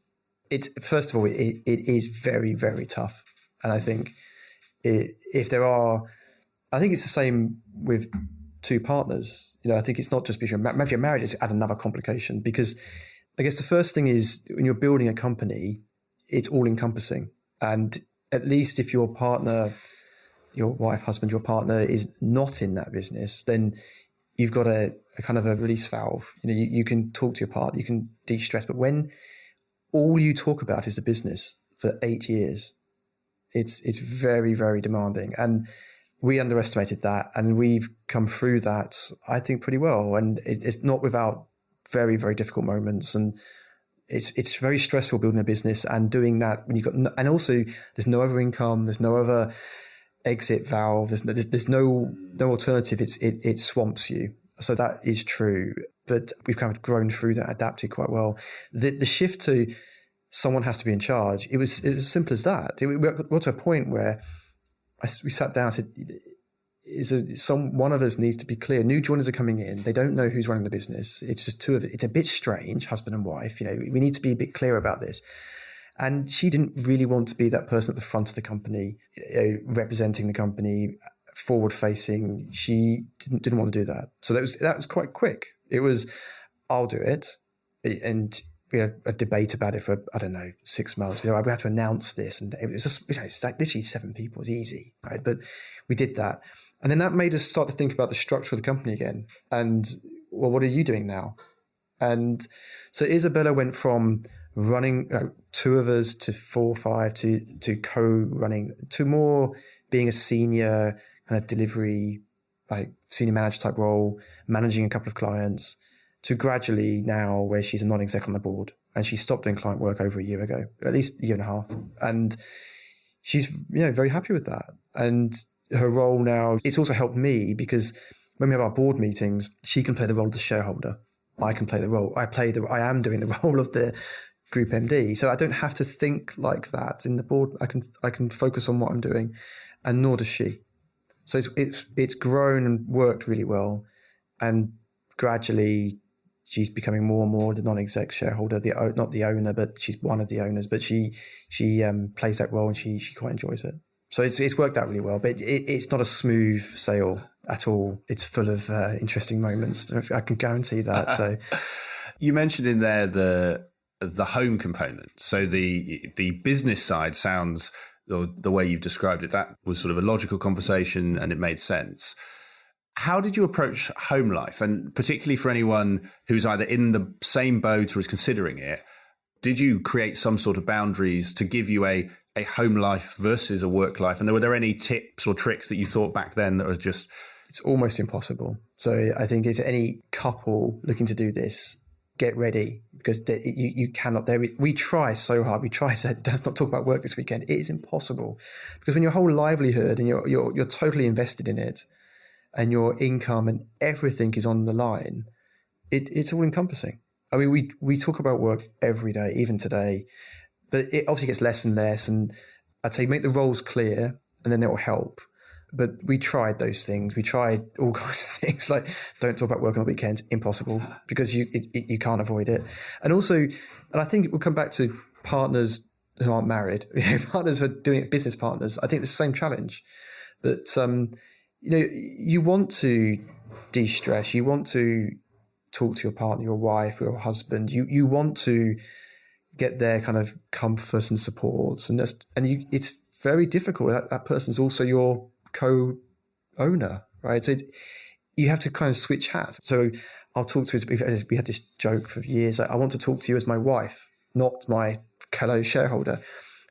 first of all, it is very, very tough. And I think I think it's the same with 2 partners. I think it's not just if you're married, it's add another complication, because I guess the first thing is when you're building a company, it's all encompassing. And at least if your partner, your wife, husband, your partner is not in that business, then you've got a kind of a release valve. You can talk to your partner, you can de-stress. But when all you talk about is the business for 8 years, it's very, very demanding. And we underestimated that, and we've come through that, I think, pretty well. And it's not without very, very difficult moments. And it's very stressful building a business and doing that when you've got and also there's no other income, there's no other exit valve, there's no alternative. It swamps you. So that is true. But we've kind of grown through that, adapted quite well. The shift to someone has to be in charge, it was as simple as that. We got to a point where we sat down and said, one of us needs to be clear. New joiners are coming in. They don't know who's running the business. It's just 2 of it. It's a bit strange, husband and wife. We need to be a bit clear about this. And she didn't really want to be that person at the front of the company, representing the company, forward facing. She didn't want to do that. So that was quite quick. It was, I'll do it. And we had a debate about it for, 6 months. We had to announce this, and it was just, it's like literally 7 people. It was easy, right? But we did that. And then that made us start to think about the structure of the company again. And, well, what are you doing now? And so Isabella went from running two of us to 4 or 5 to co-running to more being a senior kind of delivery, like senior manager type role, managing a couple of clients, to gradually now where she's a non-exec on the board, and she stopped doing client work over a year ago, at least a year and a half. And she's very happy with that. And her role now, it's also helped me because when we have our board meetings, she can play the role of the shareholder. I can play the role. I am doing the role of the group MD. So I don't have to think like that in the board. I can focus on what I'm doing, and nor does she. So it's grown and worked really well. And gradually she's becoming more and more the non-exec shareholder, not the owner, but she's one of the owners, but she plays that role and she quite enjoys it. So it's worked out really well, but it's not a smooth sail at all. It's full of interesting moments. I can guarantee that. So you mentioned in there the home component. So the business side sounds, or the way you've described it, that was sort of a logical conversation and it made sense. How did you approach home life? And particularly for anyone who's either in the same boat or is considering it, did you create some sort of boundaries to give you a home life versus a work life? And were there any tips or tricks that you thought back then that were just... It's almost impossible. So I think if any couple looking to do this, get ready, because you cannot. We try so hard. We try to not talk about work this weekend. It is impossible, because when your whole livelihood and you're totally invested in it, and your income and everything is on the line, it's all encompassing. I mean, we talk about work every day, even today, but it obviously gets less and less. And I'd say make the roles clear, and then it will help. But we tried those things. We tried all kinds of things, like don't talk about work on the weekends. Impossible, because you can't avoid it. And also, and I think it will come back to partners who aren't married, partners who are doing it, business partners. I think it's the same challenge. But you want to de-stress. You want to talk to your partner, your wife, or your husband. You want to get their kind of comfort and support, and it's very difficult. That person's also your co-owner, right? So you have to kind of switch hats. So I'll talk to we had this joke for years. I want to talk to you as my wife, not my fellow shareholder.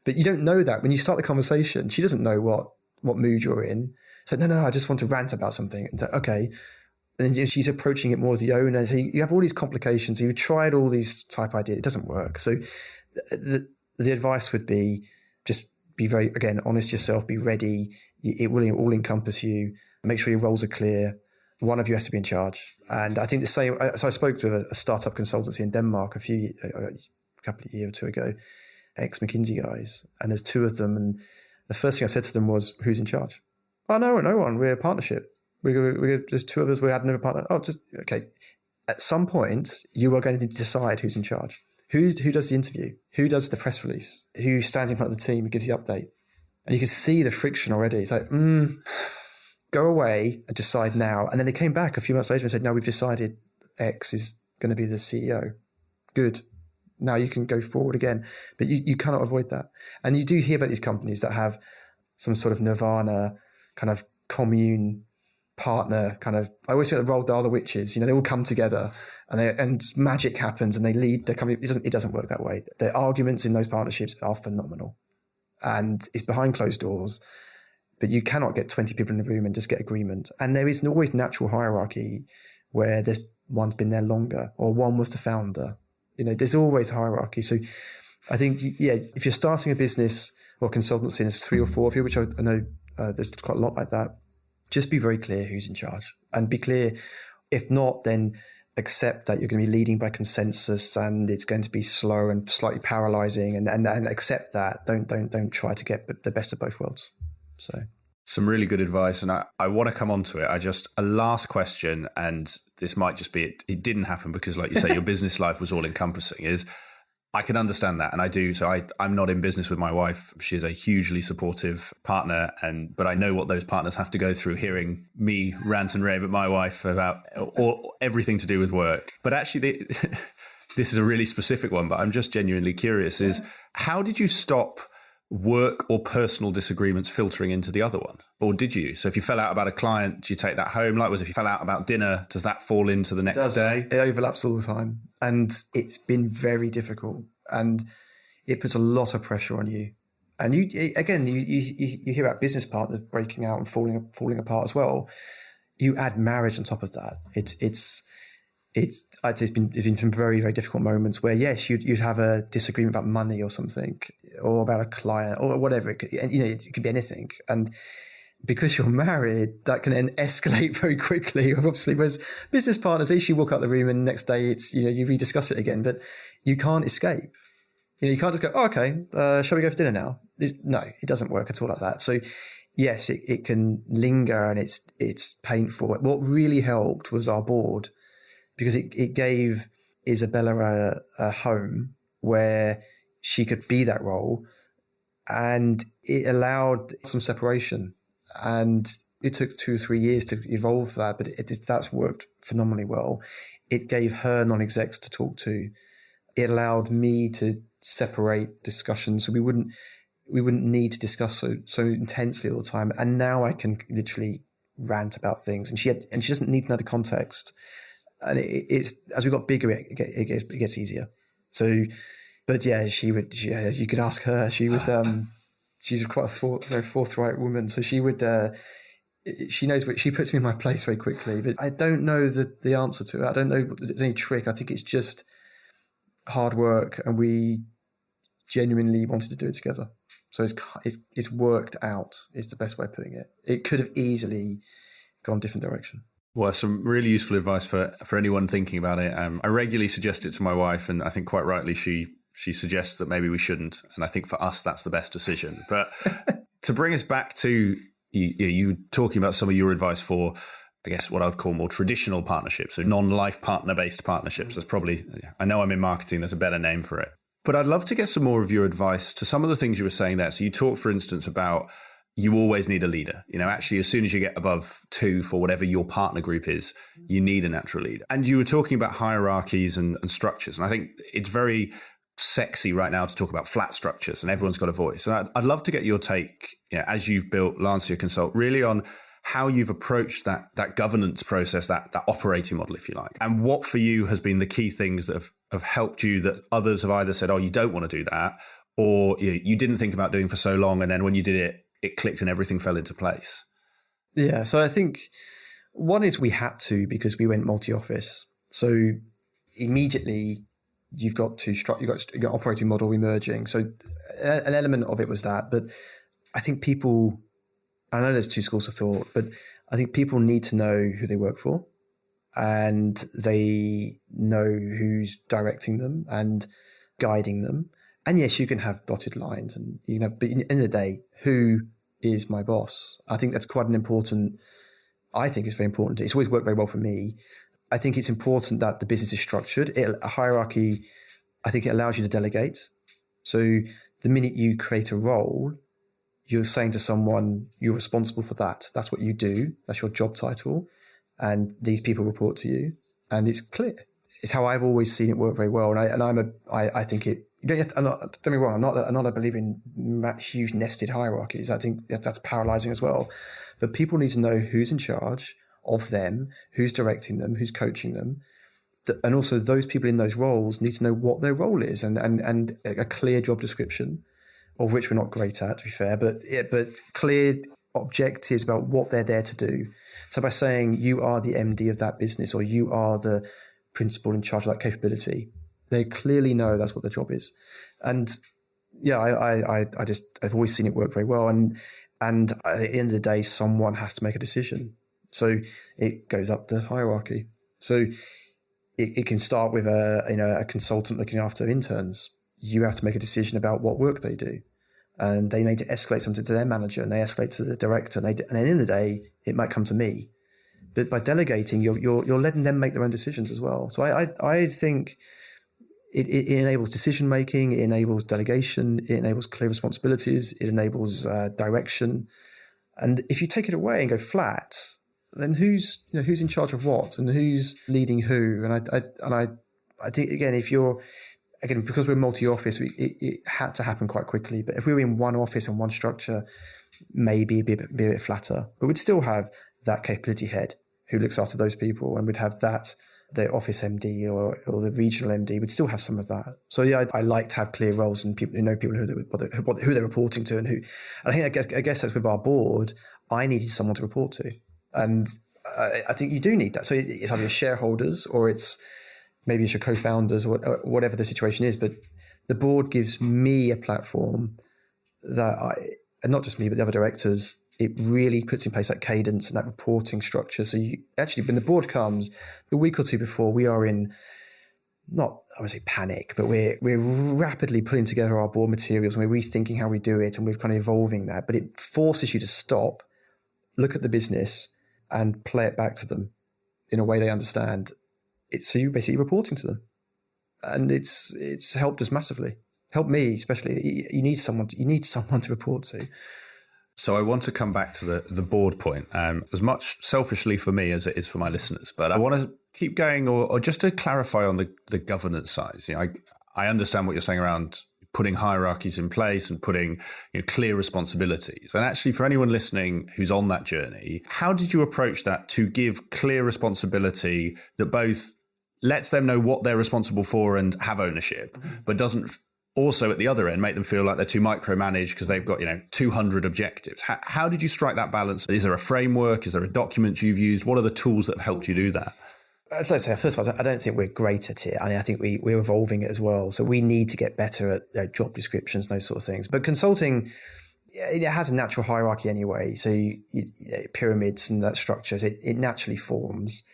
But you don't know that when you start the conversation. She doesn't know what mood you're in. So no, I just want to rant about something. And okay. And then she's approaching it more as the owner. So you have all these complications. You've tried all these type ideas. It doesn't work. So the advice would be just be very, again, honest yourself, be ready. It will all encompass you. Make sure your roles are clear. One of you has to be in charge. And I think the same, so I spoke to a startup consultancy in Denmark a couple of years or two ago, ex-McKinsey guys, and there's 2 of them. And the first thing I said to them was, who's in charge? Oh, no one. We're a partnership. There's 2 of us. We had another partner. Oh, just, okay. At some point, you are going to decide who's in charge. Who does the interview? Who does the press release? Who stands in front of the team and gives the update? And you can see the friction already. It's like, go away and decide now. And then they came back a few months later and said, no, we've decided X is going to be the CEO. Good. Now you can go forward again. But you cannot avoid that. And you do hear about these companies that have some sort of nirvana kind of commune partner kind of, I always feel the Roald Dahl the witches, they all come together and magic happens and they lead the company. It doesn't work that way. The arguments in those partnerships are phenomenal, and it's behind closed doors, but you cannot get 20 people in the room and just get agreement. And there is always natural hierarchy where there's one's been there longer or one was the founder. There's always hierarchy. So I think, if you're starting a business or consultancy and there's 3 or 4 of you, which I know there's quite a lot like that, just be very clear who's in charge, and be clear. If not, then accept that you're going to be leading by consensus and it's going to be slow and slightly paralyzing, and accept that. Don't try to get the best of both worlds. So some really good advice, and I want to come on to it. A last question, and this might just be it didn't happen because, like you say, your business life was all encompassing, is I can understand that, and I do. So I'm not in business with my wife. She's a hugely supportive partner, but I know what those partners have to go through hearing me rant and rave at my wife about everything to do with work. But actually, this is a really specific one, but I'm just genuinely curious, is how did you stop work or personal disagreements filtering into the other one? Or did you? So if you fell out about a client, do you take that home? Likewise, if you fell out about dinner, does that fall into the next day? It overlaps all the time. And it's been very difficult. And it puts a lot of pressure on you. And you hear about business partners breaking out and falling apart as well. You add marriage on top of that. I'd say it's been some very, very difficult moments where, yes, you'd have a disagreement about money or something, or about a client or whatever. It could be anything. And because you're married, that can then escalate very quickly. Obviously, whereas business partners, they usually walk out the room and the next day you rediscuss it again, but you can't escape. You can't just go, oh, okay, shall we go for dinner now? No, it doesn't work at all like that. So yes, it can linger and it's painful. What really helped was our board, because it gave Isabella a home where she could be that role, and it allowed some separation. And it took 2 or 3 years to evolve that, but that's worked phenomenally well. It gave her non-execs to talk to. It allowed me to separate discussions, so we wouldn't need to discuss so intensely all the time. And now I can literally rant about things, and she doesn't need to know the context. And it's as we got bigger, it gets easier. So, but yeah, you could ask her. She would. She's quite a very forthright woman, so she would. She knows she puts me in my place very quickly. But I don't know the answer to it. I don't know if there's any trick. I think it's just hard work, and we genuinely wanted to do it together. So it's worked out. Is the best way of putting it. It could have easily gone a different direction. Well, some really useful advice for anyone thinking about it. I regularly suggest it to my wife, and I think quite rightly she suggests that maybe we shouldn't. And I think for us, that's the best decision. But to bring us back to you talking about some of your advice for, I guess, what I would call more traditional partnerships, so non-life partner-based partnerships. That's probably, I know I'm in marketing, there's a better name for it. But I'd love to get some more of your advice to some of the things you were saying there. So you talked, for instance, about you always need a leader. Actually, as soon as you get above 2 for whatever your partner group is, you need a natural leader. And you were talking about hierarchies and structures. And I think it's very sexy right now to talk about flat structures and everyone's got a voice. And I'd love to get your take, as you've built LanciaConsult, really on how you've approached that governance process, that operating model, if you like. And what for you has been the key things that have helped you that others have either said, oh, you don't want to do that, or you didn't think about doing for so long. And then when you did it, it clicked and everything fell into place. Yeah. So I think one is we had to, because we went multi-office. So immediately you've got operating model emerging. So an element of it was that, but I think people, I know there's 2 schools of thought, but I think people need to know who they work for, and they know who's directing them and guiding them. And yes, you can have dotted lines, and you can have, but at the end of the day, who is my boss? I think that's quite I think it's very important. It's always worked very well for me. I think it's important that the business is structured. A hierarchy, I think it allows you to delegate. So the minute you create a role, you're saying to someone, you're responsible for that. That's what you do. That's your job title. And these people report to you. And it's clear. It's how I've always seen it work very well. I think it, don't get me wrong, I'm not a believer in huge nested hierarchies. I think that's paralyzing as well. But people need to know who's in charge of them, who's directing them, who's coaching them. And also those people in those roles need to know what their role is and a clear job description, of which we're not great at, to be fair, but clear objectives about what they're there to do. So by saying you are the MD of that business, or you are the principal in charge of that capability, they clearly know that's what their job is. And yeah, I've always seen it work very well. And at the end of the day, someone has to make a decision. So it goes up the hierarchy. So it can start with a consultant looking after interns. You have to make a decision about what work they do. And they need to escalate something to their manager, and they escalate to the director. And at the end of the day, it might come to me. But by delegating, you're letting them make their own decisions as well. So I think it enables decision making, it enables delegation, it enables clear responsibilities, it enables direction. And if you take it away and go flat, then who's in charge of what, and who's leading who? And I think, again, if you're again, because we're multi-office, it had to happen quite quickly. But if we were in one office and one structure, maybe be a bit flatter. But we'd still have that capability head who looks after those people, and we'd have the office MD or the regional MD. We'd still have some of that. So yeah, I like to have clear roles and people who they're reporting to and who. And I guess that's with our board. I needed someone to report to, and I think you do need that. So it's either your shareholders or maybe it's your co-founders or whatever the situation is. But the board gives me a platform that and not just me, but the other directors, it really puts in place that cadence and that reporting structure. So you actually, when the board comes, the week or two before, we are in, not, I would say panic, but we're rapidly putting together our board materials and we're rethinking how we do it and we're kind of evolving that. But it forces you to stop, look at the business and play it back to them in a way they understand. So you're basically reporting to them. And it's helped us massively. Helped me especially. You need someone to report to. So I want to come back to the board point, as much selfishly for me as it is for my listeners. But I want to keep going, or just to clarify on the governance side. You know, I understand what you're saying around putting hierarchies in place and putting clear responsibilities. And actually, for anyone listening who's on that journey, how did you approach that to give clear responsibility that both lets them know what they're responsible for and have ownership, but doesn't also at the other end make them feel like they're too micromanaged because they've got 200 objectives? How did you strike that balance? Is there a framework? Is there a document you've used? What are the tools that have helped you do that? Let's say, first of all, I don't think we're great at it. I think we're evolving it as well. So we need to get better at job descriptions, those sort of things. But consulting, it has a natural hierarchy anyway. So pyramids and that structures, it naturally forms.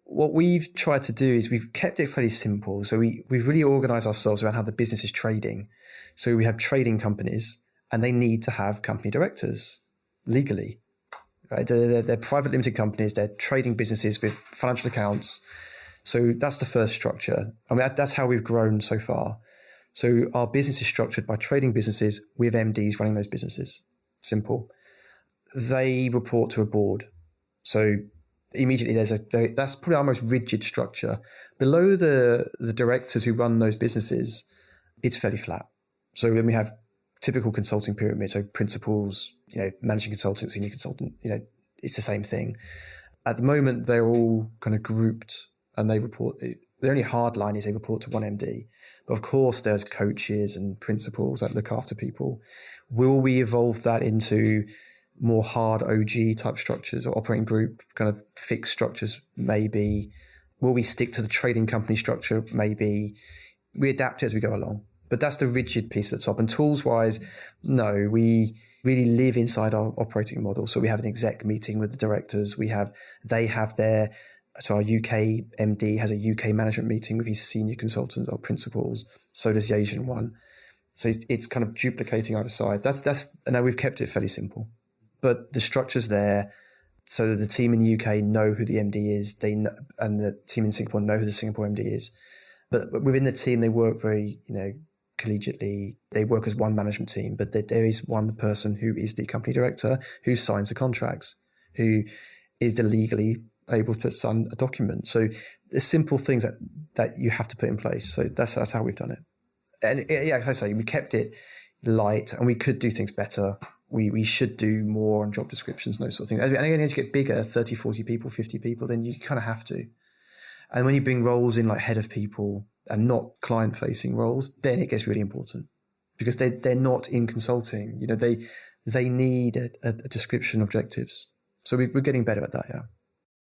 What we've tried to do is we've kept it fairly simple. So we've really organized ourselves around how the business is trading. So we have trading companies and they need to have company directors legally. Right? They're private limited companies. They're trading businesses with financial accounts. So that's the first structure. I mean, that's how we've grown so far. So our business is structured by trading businesses with MDs running those businesses. Simple. They report to a board. So immediately that's probably our most rigid structure. Below the directors who run those businesses, it's fairly flat. So when we have typical consulting pyramid, so principals, managing consultant, senior consultant, it's the same thing. At the moment, they're all kind of grouped and they report. The only hard line is they report to one MD. But of course, there's coaches and principals that look after people. Will we evolve that into more hard OG type structures or operating group kind of fixed structures? Maybe. Will we stick to the trading company structure? Maybe. We adapt it as we go along. But that's the rigid piece at the top. And tools wise, no, we really live inside our operating model. So we have an exec meeting with the directors. So our UK MD has a UK management meeting with his senior consultants or principals. So does the Asian one. So it's kind of duplicating either side. And now we've kept it fairly simple. But the structure's there, so the team in the UK know who the MD is. And the team in Singapore know who the Singapore MD is. But within the team, they work very, collegiately. They work as one management team. But there is one person who is the company director who signs the contracts, who is the legally able to sign a document. So there's simple things that you have to put in place. So that's how we've done it. And like I say, we kept it light, and we could do things better. We should do more on job descriptions and those sort of things. And again, as you get bigger, 30, 40 people, 50 people, then you kind of have to. And when you bring roles in like head of people and not client-facing roles, then it gets really important because they're not in consulting. They need a description of objectives. So we're getting better at that, yeah.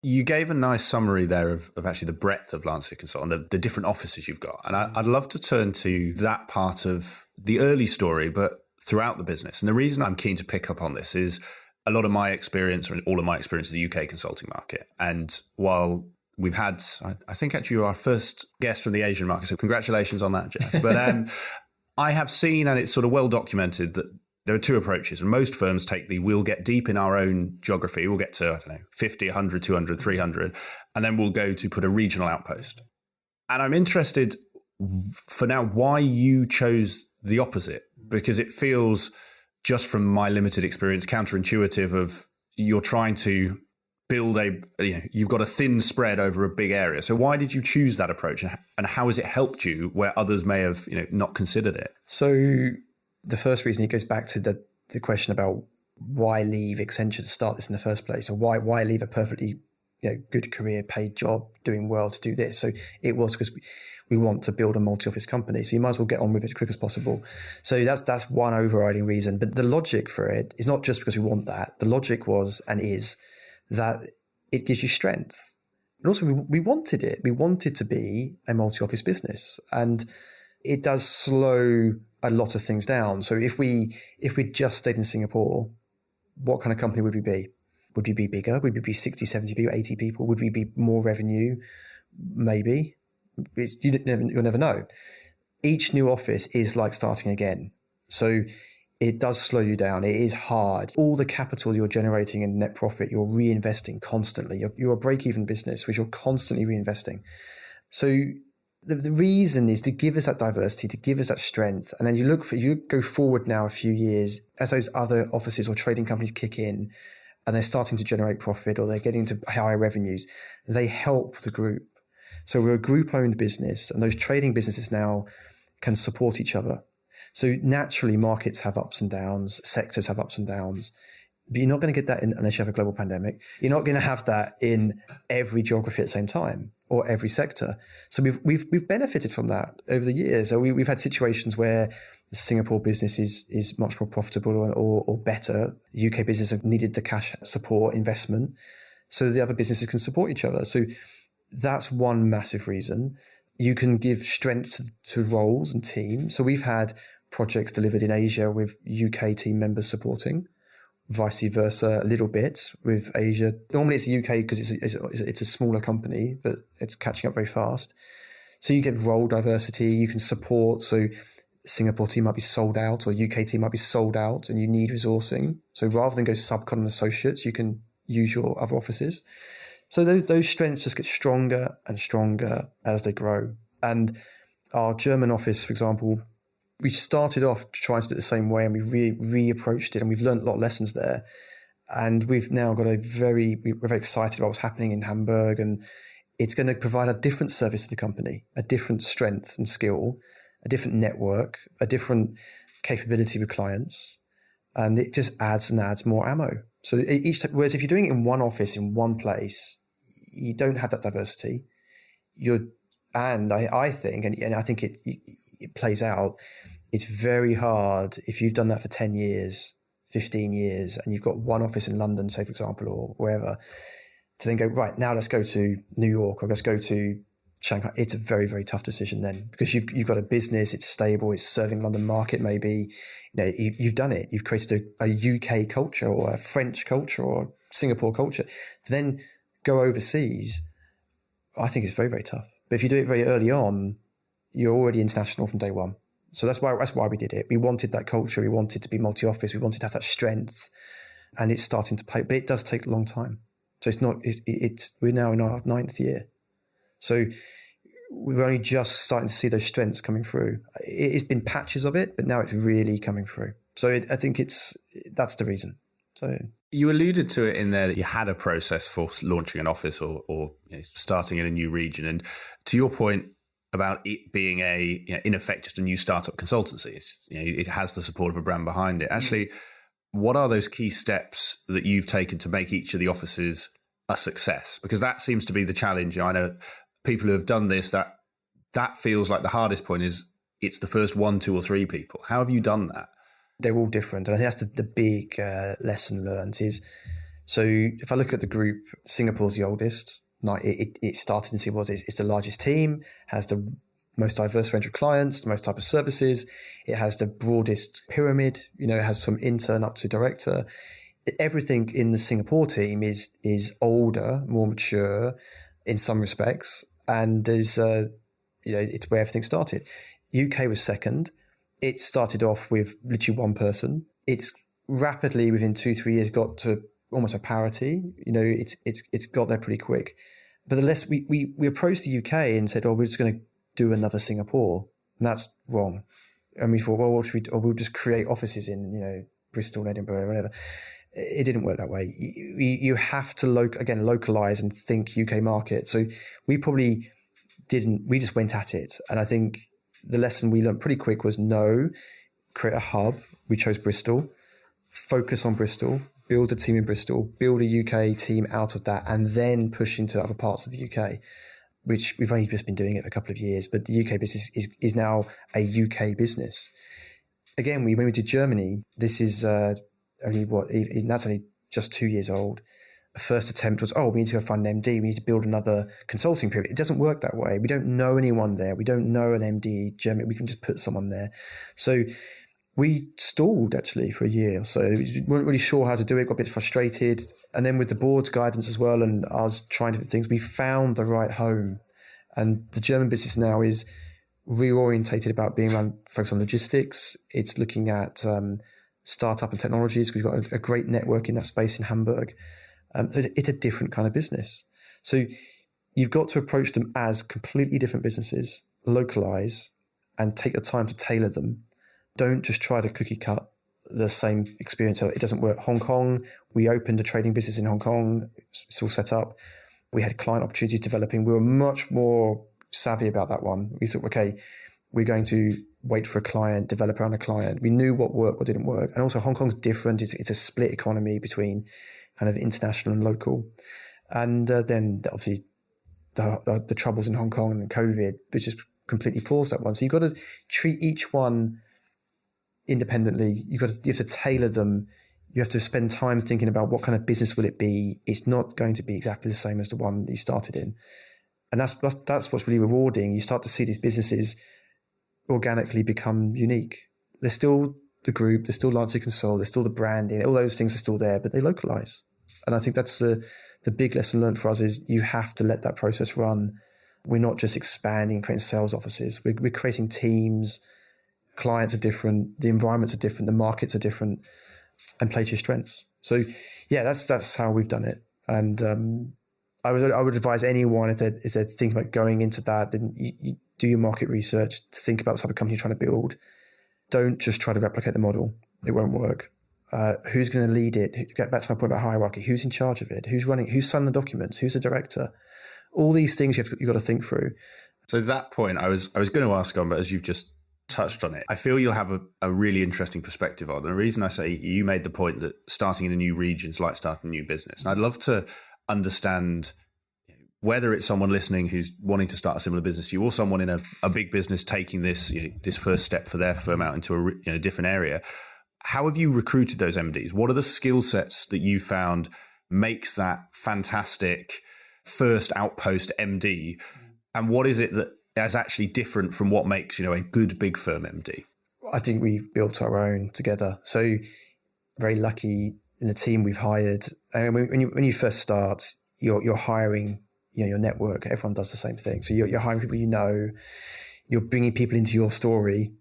You gave a nice summary there of actually the breadth of LanciaConsult and the different offices you've got. And I'd love to turn to that part of the early story, but throughout the business. And the reason I'm keen to pick up on this is a lot of my experience, or all of my experience, is the UK consulting market. And while we've had, I think actually you're our first guest from the Asian market, so congratulations on that, Jeff. But I have seen, and it's sort of well documented, that there are two approaches. And most firms take we'll get deep in our own geography. We'll get to, 50, 100, 200, 300, and then we'll go to put a regional outpost. And I'm interested for now why you chose the opposite, because it feels, just from my limited experience, counterintuitive of you're trying to you've got a thin spread over a big area. So why did you choose that approach, and how has it helped you where others may have not considered it? So the first reason, it goes back to the question about why leave Accenture to start this in the first place, or why leave a perfectly good career, paid job, doing well to do this. So it was because we want to build a multi-office company. So you might as well get on with it as quick as possible. So that's one overriding reason. But the logic for it is not just because we want that. The logic was and is that it gives you strength. And also we wanted it. We wanted to be a multi-office business. And it does slow a lot of things down. So if we just stayed in Singapore, what kind of company would we be? Would we be bigger? Would we be 60, 70 people, 80 people? Would we be more revenue? Maybe. You'll never know. Each new office is like starting again. So it does slow you down. It is hard. All the capital you're generating in net profit, you're reinvesting constantly. You're a break-even business, which you're constantly reinvesting. So the reason is to give us that diversity, to give us that strength. And then you go forward now a few years as those other offices or trading companies kick in and they're starting to generate profit or they're getting to higher revenues. They help the group. So we're a group-owned business, and those trading businesses now can support each other. So naturally, markets have ups and downs, sectors have ups and downs, but you're not going to get that unless you have a global pandemic. You're not going to have that in every geography at the same time or every sector. So we've benefited from that over the years. So we've had situations where the Singapore business is much more profitable or better. The UK business have needed the cash support investment, so the other businesses can support each other. So that's one massive reason. You can give strength to roles and teams. So we've had projects delivered in Asia with UK team members supporting, vice versa a little bit with Asia. Normally it's the UK because it's a smaller company, but it's catching up very fast. So you get role diversity, you can support. So Singapore team might be sold out or UK team might be sold out and you need resourcing. So rather than go subcon and associates, you can use your other offices. So those strengths just get stronger and stronger as they grow. And our German office, for example, we started off trying to do it the same way and we reapproached it and we've learned a lot of lessons there. And we've now got we're very excited about what's happening in Hamburg, and it's going to provide a different service to the company, a different strength and skill, a different network, a different capability with clients. And it just adds and adds more ammo. So whereas if you're doing it in one office, in one place, you don't have that diversity. I think it plays out. It's very hard if you've done that for 10 years, 15 years, and you've got one office in London, say, for example, or wherever, to then go, right, now let's go to New York or let's go to Shanghai. It's a very, very tough decision then because you've got a business, it's stable, it's serving London market maybe. You've done it. You've created a UK culture or a French culture or Singapore culture. To then go overseas, I think it's very, very tough. But if you do it very early on, you're already international from day one. So that's why we did it. We wanted that culture. We wanted to be multi-office. We wanted to have that strength, and it's starting to pay. But it does take a long time. So we're now in our 9th year. So we're only just starting to see those strengths coming through. It's been patches of it, but now it's really coming through. So I think that's the reason. So you alluded to it in there that you had a process for launching an office or starting in a new region. And to your point about it being in effect, just a new startup consultancy, it has the support of a brand behind it. Actually, what are those key steps that you've taken to make each of the offices a success? Because that seems to be the challenge. I know people who have done this, that feels like the hardest point is it's the first 1, 2 or 3 people. How have you done that? They're all different. And I think that's the big lesson learned is, so if I look at the group, Singapore's the oldest. It started in Singapore. It's the largest team, has the most diverse range of clients, the most type of services. It has the broadest pyramid, it has from intern up to director. Everything in the Singapore team is older, more mature in some respects. And there's, it's where everything started. UK was second. It started off with literally one person. It's rapidly within 2-3 years got to almost a parity. It's got there pretty quick. But the less we approached the UK and said, we're just going to do another Singapore, and that's wrong. And we thought, what should we do? Or we'll just create offices in Bristol, Edinburgh, whatever. It didn't work that way. You have to localize and think UK market. So we probably didn't. We just went at it, and I think the lesson we learned pretty quick was no, create a hub. We chose Bristol, focus on Bristol, build a team in Bristol, build a UK team out of that, and then push into other parts of the UK, which we've only just been doing it for a couple of years. But the UK business is now a UK business. Again, when we did Germany, this is that's only just 2 years old. The first attempt was, we need to go find an MD. We need to build another consulting period. It doesn't work that way. We don't know anyone there. We don't know an MD Germany. We can just put someone there. So we stalled actually for a year or so. We weren't really sure how to do it, got a bit frustrated. And then with the board's guidance as well and us trying different things, we found the right home. And the German business now is reorientated about being focused on logistics. It's looking at startup and technologies. We've got a great network in that space in Hamburg. It's a different kind of business. So you've got to approach them as completely different businesses, localize, and take the time to tailor them. Don't just try to cookie cut the same experience. It doesn't work. Hong Kong, we opened a trading business in Hong Kong. It's all set up. We had client opportunities developing. We were much more savvy about that one. We thought, okay, we're going to wait for a client, develop around a client. We knew what worked, what didn't work. And also Hong Kong's different. It's a split economy between kind of international and local. And then obviously the troubles in Hong Kong and COVID, which just completely paused that one. So you've got to treat each one independently. You have to tailor them. You have to spend time thinking about what kind of business will it be. It's not going to be exactly the same as the one you started in. And that's what's really rewarding. You start to see these businesses organically become unique. They're still the group, they're still LanciaConsult, they're still the branding, all those things are still there, but they localize. And I think that's the big lesson learned for us is you have to let that process run. We're not just expanding, creating sales offices. We're creating teams. Clients are different. The environments are different. The markets are different, and play to your strengths. So yeah, that's how we've done it. And I would advise anyone if they're thinking about going into that, then you do your market research, think about the type of company you're trying to build. Don't just try to replicate the model. It won't work. Who's going to lead it? Get back to my point about hierarchy. Who's in charge of it? Who's running? Who's signing the documents? Who's the director? All these things you've got to think through. So that point, I was going to ask on, but as you've just touched on it, I feel you'll have a really interesting perspective on. And the reason I say you made the point that starting in a new region is like starting a new business. And I'd love to understand whether it's someone listening who's wanting to start a similar business to you or someone in a big business taking this, this first step for their firm out into a different area. How have you recruited those MDs? What are the skill sets that you found makes that fantastic first outpost MD? And what is it that is actually different from what makes, a good big firm MD? I think we've built our own together. So very lucky in the team we've hired. And when you first start, you're hiring, your network. Everyone does the same thing. So you're hiring people you're bringing people into your story.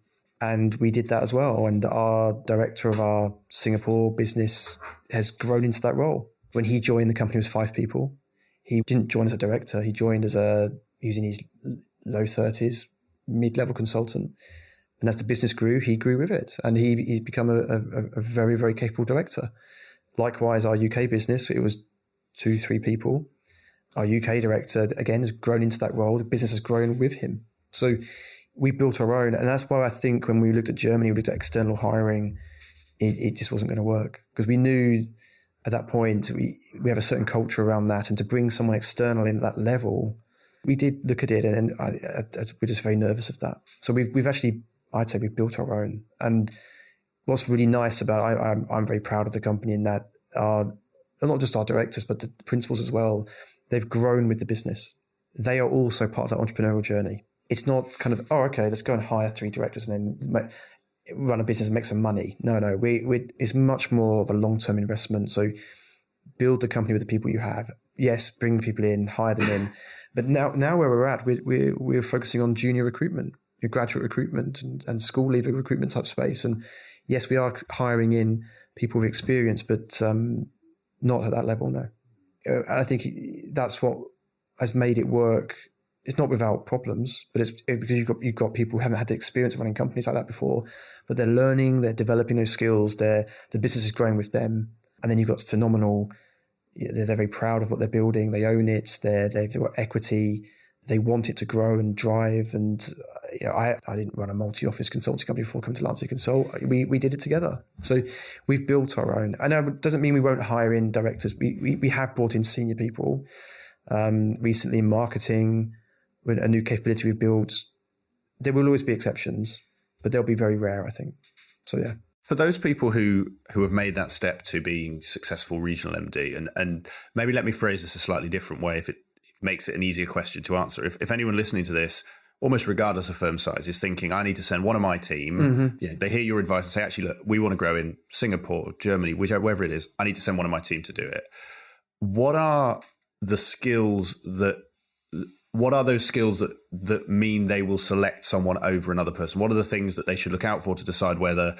And we did that as well. And our director of our Singapore business has grown into that role. When he joined, the company was 5 people. He didn't join as a director. He joined he was in his low 30s, mid-level consultant. And as the business grew, he grew with it. And he's become a very, very capable director. Likewise, our UK business, it was 2-3 people. Our UK director, again, has grown into that role. The business has grown with him. So we built our own. And that's why I think when we looked at Germany, we looked at external hiring, it just wasn't going to work. Because we knew at that point, we have a certain culture around that. And to bring someone external in at that level, we did look at it. And we're just very nervous of that. So we've actually, I'd say we've built our own. And what's really nice about I'm very proud of the company in that not just our directors, but the principals as well, they've grown with the business. They are also part of that entrepreneurial journey. It's not kind of, okay, let's go and hire 3 directors and then run a business and make some money. No, it's much more of a long-term investment. So build the company with the people you have. Yes, bring people in, hire them in. But now where we're at, we're focusing on junior recruitment, your graduate recruitment and school leaver recruitment type space. And yes, we are hiring in people with experience, but not at that level, no. And I think that's what has made it work. It's not without problems, but it's because you've got people who haven't had the experience of running companies like that before, but they're learning, they're developing those skills, the business is growing with them. And then you've got phenomenal, they're very proud of what they're building. They own it. They've got equity. They want it to grow and drive. And I didn't run a multi-office consulting company before coming to LanciaConsult. We did it together. So we've built our own. I know it doesn't mean we won't hire in directors. We have brought in senior people recently in marketing with a new capability we've built. There will always be exceptions, but they'll be very rare, I think. So yeah. For those people who have made that step to being successful regional MD, and maybe let me phrase this a slightly different way if it makes it an easier question to answer. If anyone listening to this, almost regardless of firm size, is thinking, I need to send one of my team, they hear your advice and say, actually, look, we want to grow in Singapore, Germany, wherever it is, I need to send one of my team to do it. What are the skills what are those skills that mean they will select someone over another person? What are the things that they should look out for to decide whether,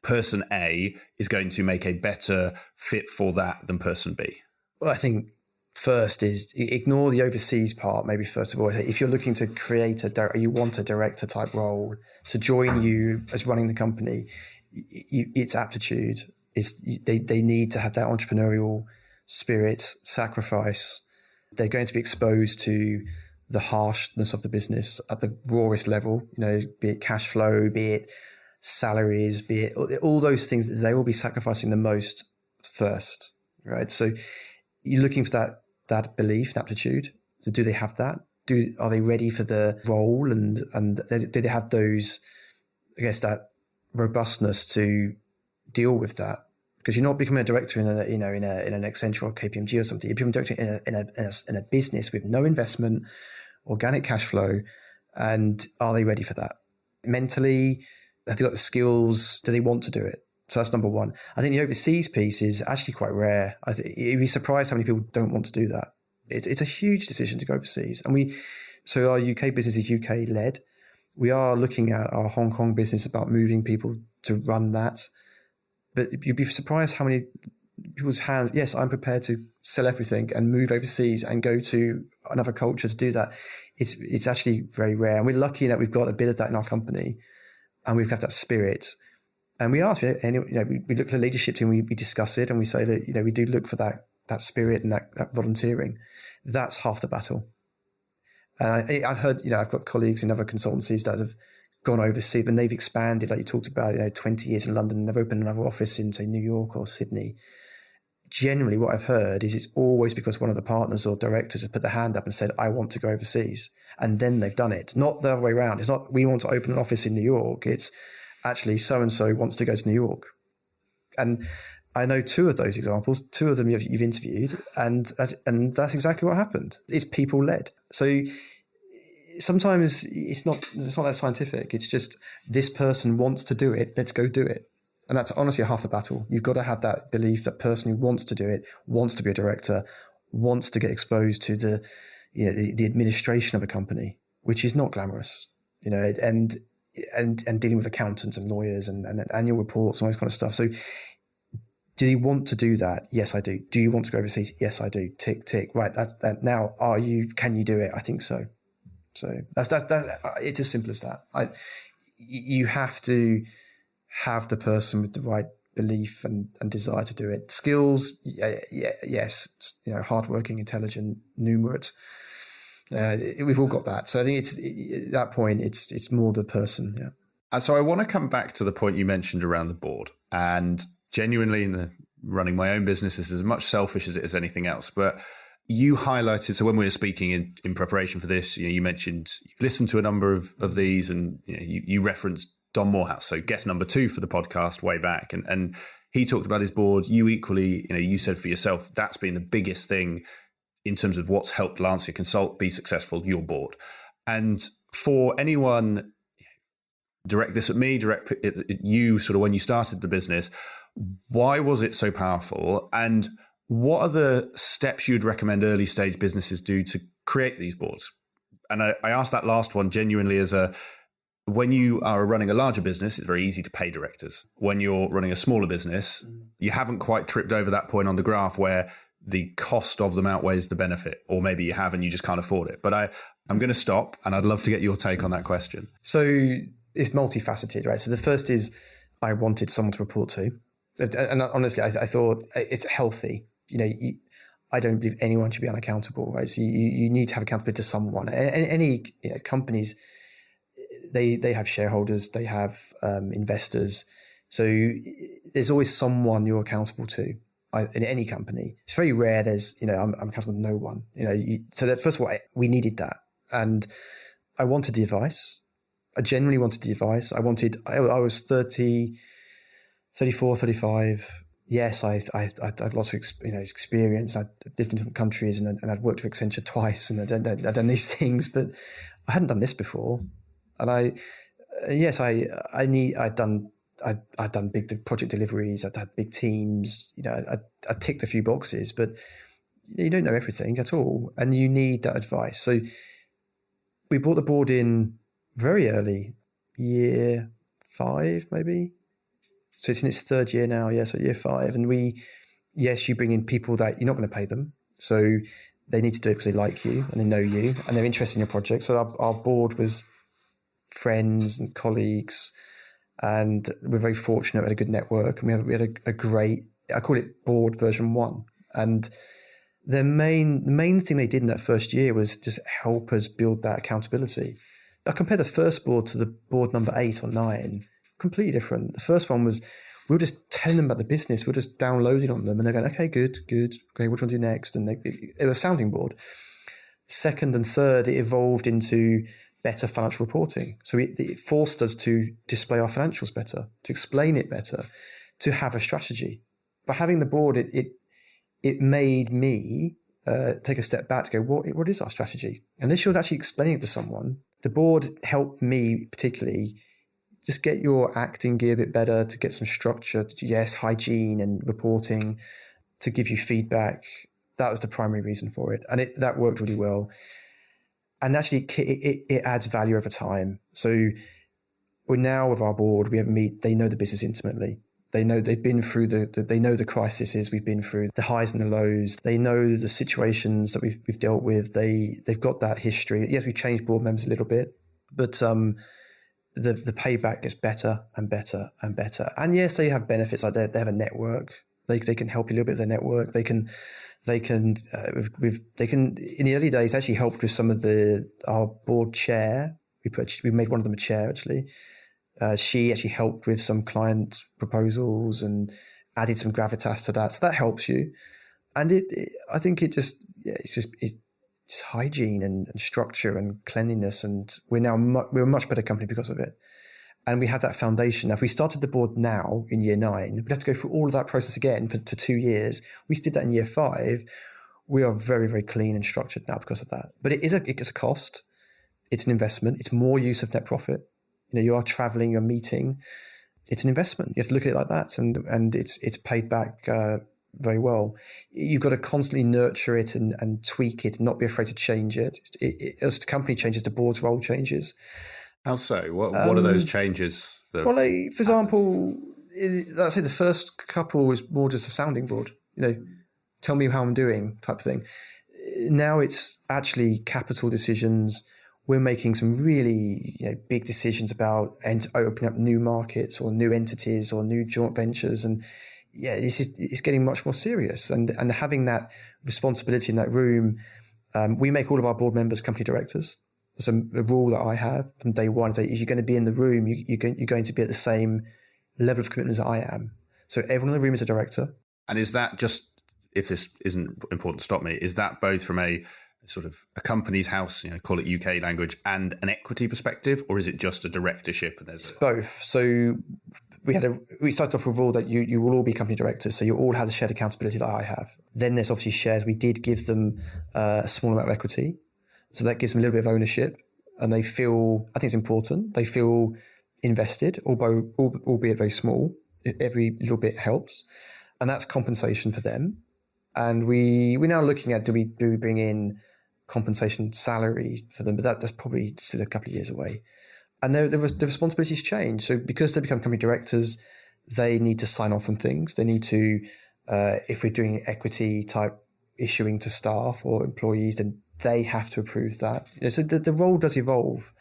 person A is going to make a better fit for that than person B? Well, I think first is ignore the overseas part. Maybe first of all, if you're looking to create you want a director type role to join you as running the company, it's aptitude. They need to have that entrepreneurial spirit, sacrifice. They're going to be exposed to the harshness of the business at the rawest level, be it cash flow, be it salaries, be it all those things. They will be sacrificing the most first, right? So you're looking for that belief, that aptitude. So do they have that? Are they ready for the role? And do they have those, I guess, that robustness to deal with that? Because you're not becoming a director in an Accenture or KPMG or something. You're becoming a director in a business with no investment, organic cash flow, and are they ready for that? Mentally, have they got the skills? Do they want to do it? So that's number one. I think the overseas piece is actually quite rare. You'd be surprised how many people don't want to do that. It's a huge decision to go overseas. And so our UK business is UK led. We are looking at our Hong Kong business about moving people to run that. But you'd be surprised how many people's hands, yes, I'm prepared to sell everything and move overseas and go to another culture to do that. It's actually very rare. And we're lucky that we've got a bit of that in our company and we've got that spirit. And we ask, we look at the leadership team, we discuss it and we say that, we do look for that spirit and that volunteering. That's half the battle. And I've heard, I've got colleagues in other consultancies that have gone overseas and they've expanded, like you talked about, 20 years in London, and they've opened another office in, say, New York or Sydney. Generally, what I've heard is it's always because one of the partners or directors has put their hand up and said, I want to go overseas. And then they've done it. Not the other way around. It's not, we want to open an office in New York. It's actually so-and-so wants to go to New York. And I know two of those examples, two of them you've interviewed, and that's exactly what happened. It's people-led. So sometimes it's not that scientific. It's just this person wants to do it. Let's go do it. And that's honestly half the battle. You've got to have that belief, that person who wants to do it, wants to be a director, wants to get exposed to the administration of a company, which is not glamorous, and dealing with accountants and lawyers and annual reports and all this kind of stuff. So do you want to do that? Yes, I do. Do you want to go overseas? Yes, I do. Tick, tick. Right. That's that. Now, can you do it? I think so. So that's it's as simple as that. You have to have the person with the right belief and desire to do it. Skills, yes, hardworking, intelligent, numerate. We've all got that. So I think at that point, it's more the person. Yeah. And so I want to come back to the point you mentioned around the board, and genuinely in running my own business, this is as much selfish as it is anything else, but you highlighted, so when we were speaking in preparation for this, you mentioned you've listened to a number of these, and you referenced Don Morehouse, so guest number 2 for the podcast way back, and he talked about his board. You equally, you said for yourself, that's been the biggest thing in terms of what's helped LanciaConsult be successful, your board. And for anyone, direct this at me, direct it at you, sort of when you started the business, why was it so powerful? And what are the steps you'd recommend early stage businesses do to create these boards? And I asked that last one genuinely when you are running a larger business, it's very easy to pay directors. When you're running a smaller business, you haven't quite tripped over that point on the graph where the cost of them outweighs the benefit, or maybe you have and you just can't afford it. But I'm going to stop, and I'd love to get your take on that question. So it's multifaceted, right? So the first is I wanted someone to report to. And honestly, I thought it's healthy. I don't believe anyone should be unaccountable, right? So you need to have accountability to someone. Any companies, they have shareholders, they have investors. So there's always someone you're accountable to in any company. It's very rare there's, I'm accountable to no one. So that first of all, we needed that. And I wanted the advice. I genuinely wanted the advice. I was 30, 34, 35. Yes, I had lots of experience. I'd lived in different countries and I'd worked for Accenture twice and I'd done these things, but I hadn't done this before. And I'd done big project deliveries. I'd had big teams. I ticked a few boxes, but you don't know everything at all, and you need that advice. So we brought the board in very early, year 5 maybe. So it's in its 3rd year now, so year 5. And you bring in people that you're not going to pay them. So they need to do it because they like you and they know you and they're interested in your project. So our board was friends and colleagues, and we're very fortunate. We had a good network, and we had a great, I call it board version 1. And the main thing they did in that first year was just help us build that accountability. I compare the first board to the board number 8 or 9. Completely different. The first one was, we were just telling them about the business. We were just downloading on them and they're going, okay, good. Okay, what do you want to do next? And it was a sounding board. Second and third, it evolved into better financial reporting. So it forced us to display our financials better, to explain it better, to have a strategy. By having the board, it made me take a step back to go, what is our strategy? Unless you're actually explaining it to someone, the board helped me particularly just get your acting gear a bit better, to get some structure, hygiene and reporting, to give you feedback. That was the primary reason for it. And that worked really well. And actually it adds value over time. So we're now with our board, they know the business intimately. They know they've been through they know the crises we've been through, the highs and the lows. They know the situations that we've dealt with. They've got that history. Yes, we've changed board members a little bit, but the payback gets better and better and better. And yes, they have benefits, like they have a network. They can help you a little bit with their network. They can in the early days actually helped with some of our board chair. We made one of them a chair actually. She actually helped with some client proposals and added some gravitas to that. So that helps you. And I think it's just hygiene and structure and cleanliness. And we're a much better company because of it. And we have that foundation. Now, if we started the board now in year 9, we'd have to go through all of that process again for 2 years. We did that in year 5. We are very, very clean and structured now because of that. But it gets a cost. It's an investment. It's more use of net profit. You are traveling, you're meeting. It's an investment. You have to look at it like that. And it's paid back very well. You've got to constantly nurture it and tweak it and not be afraid to change it. As the company changes, the board's role changes. How so? What are those changes? For example, let's say the first couple was more just a sounding board. Tell me how I'm doing type of thing. Now it's actually capital decisions. We're making some really big decisions about opening up new markets or new entities or new joint ventures, and it's getting much more serious. And having that responsibility in that room, we make all of our board members company directors. There's a rule that I have from day one. If you're going to be in the room, you're going to be at the same level of commitment as I am. So everyone in the room is a director. And is that just, if this isn't important to stop me, is that both from a sort of a company's house, call it UK language, and an equity perspective, or is it just a directorship? And it's both. So we started off with a rule that you will all be company directors, so you all have the shared accountability that I have. Then there's obviously shares. We did give them a small amount of equity, so that gives them a little bit of ownership, and they feel, I think it's important, they feel invested, albeit very small. Every little bit helps, and that's compensation for them. And we're now looking at do we bring in compensation salary for them, but that's probably still a couple of years away. And the responsibilities change. So because they become company directors, they need to sign off on things. They need to, if we're doing equity type issuing to staff or employees, then they have to approve that. So the role does evolve.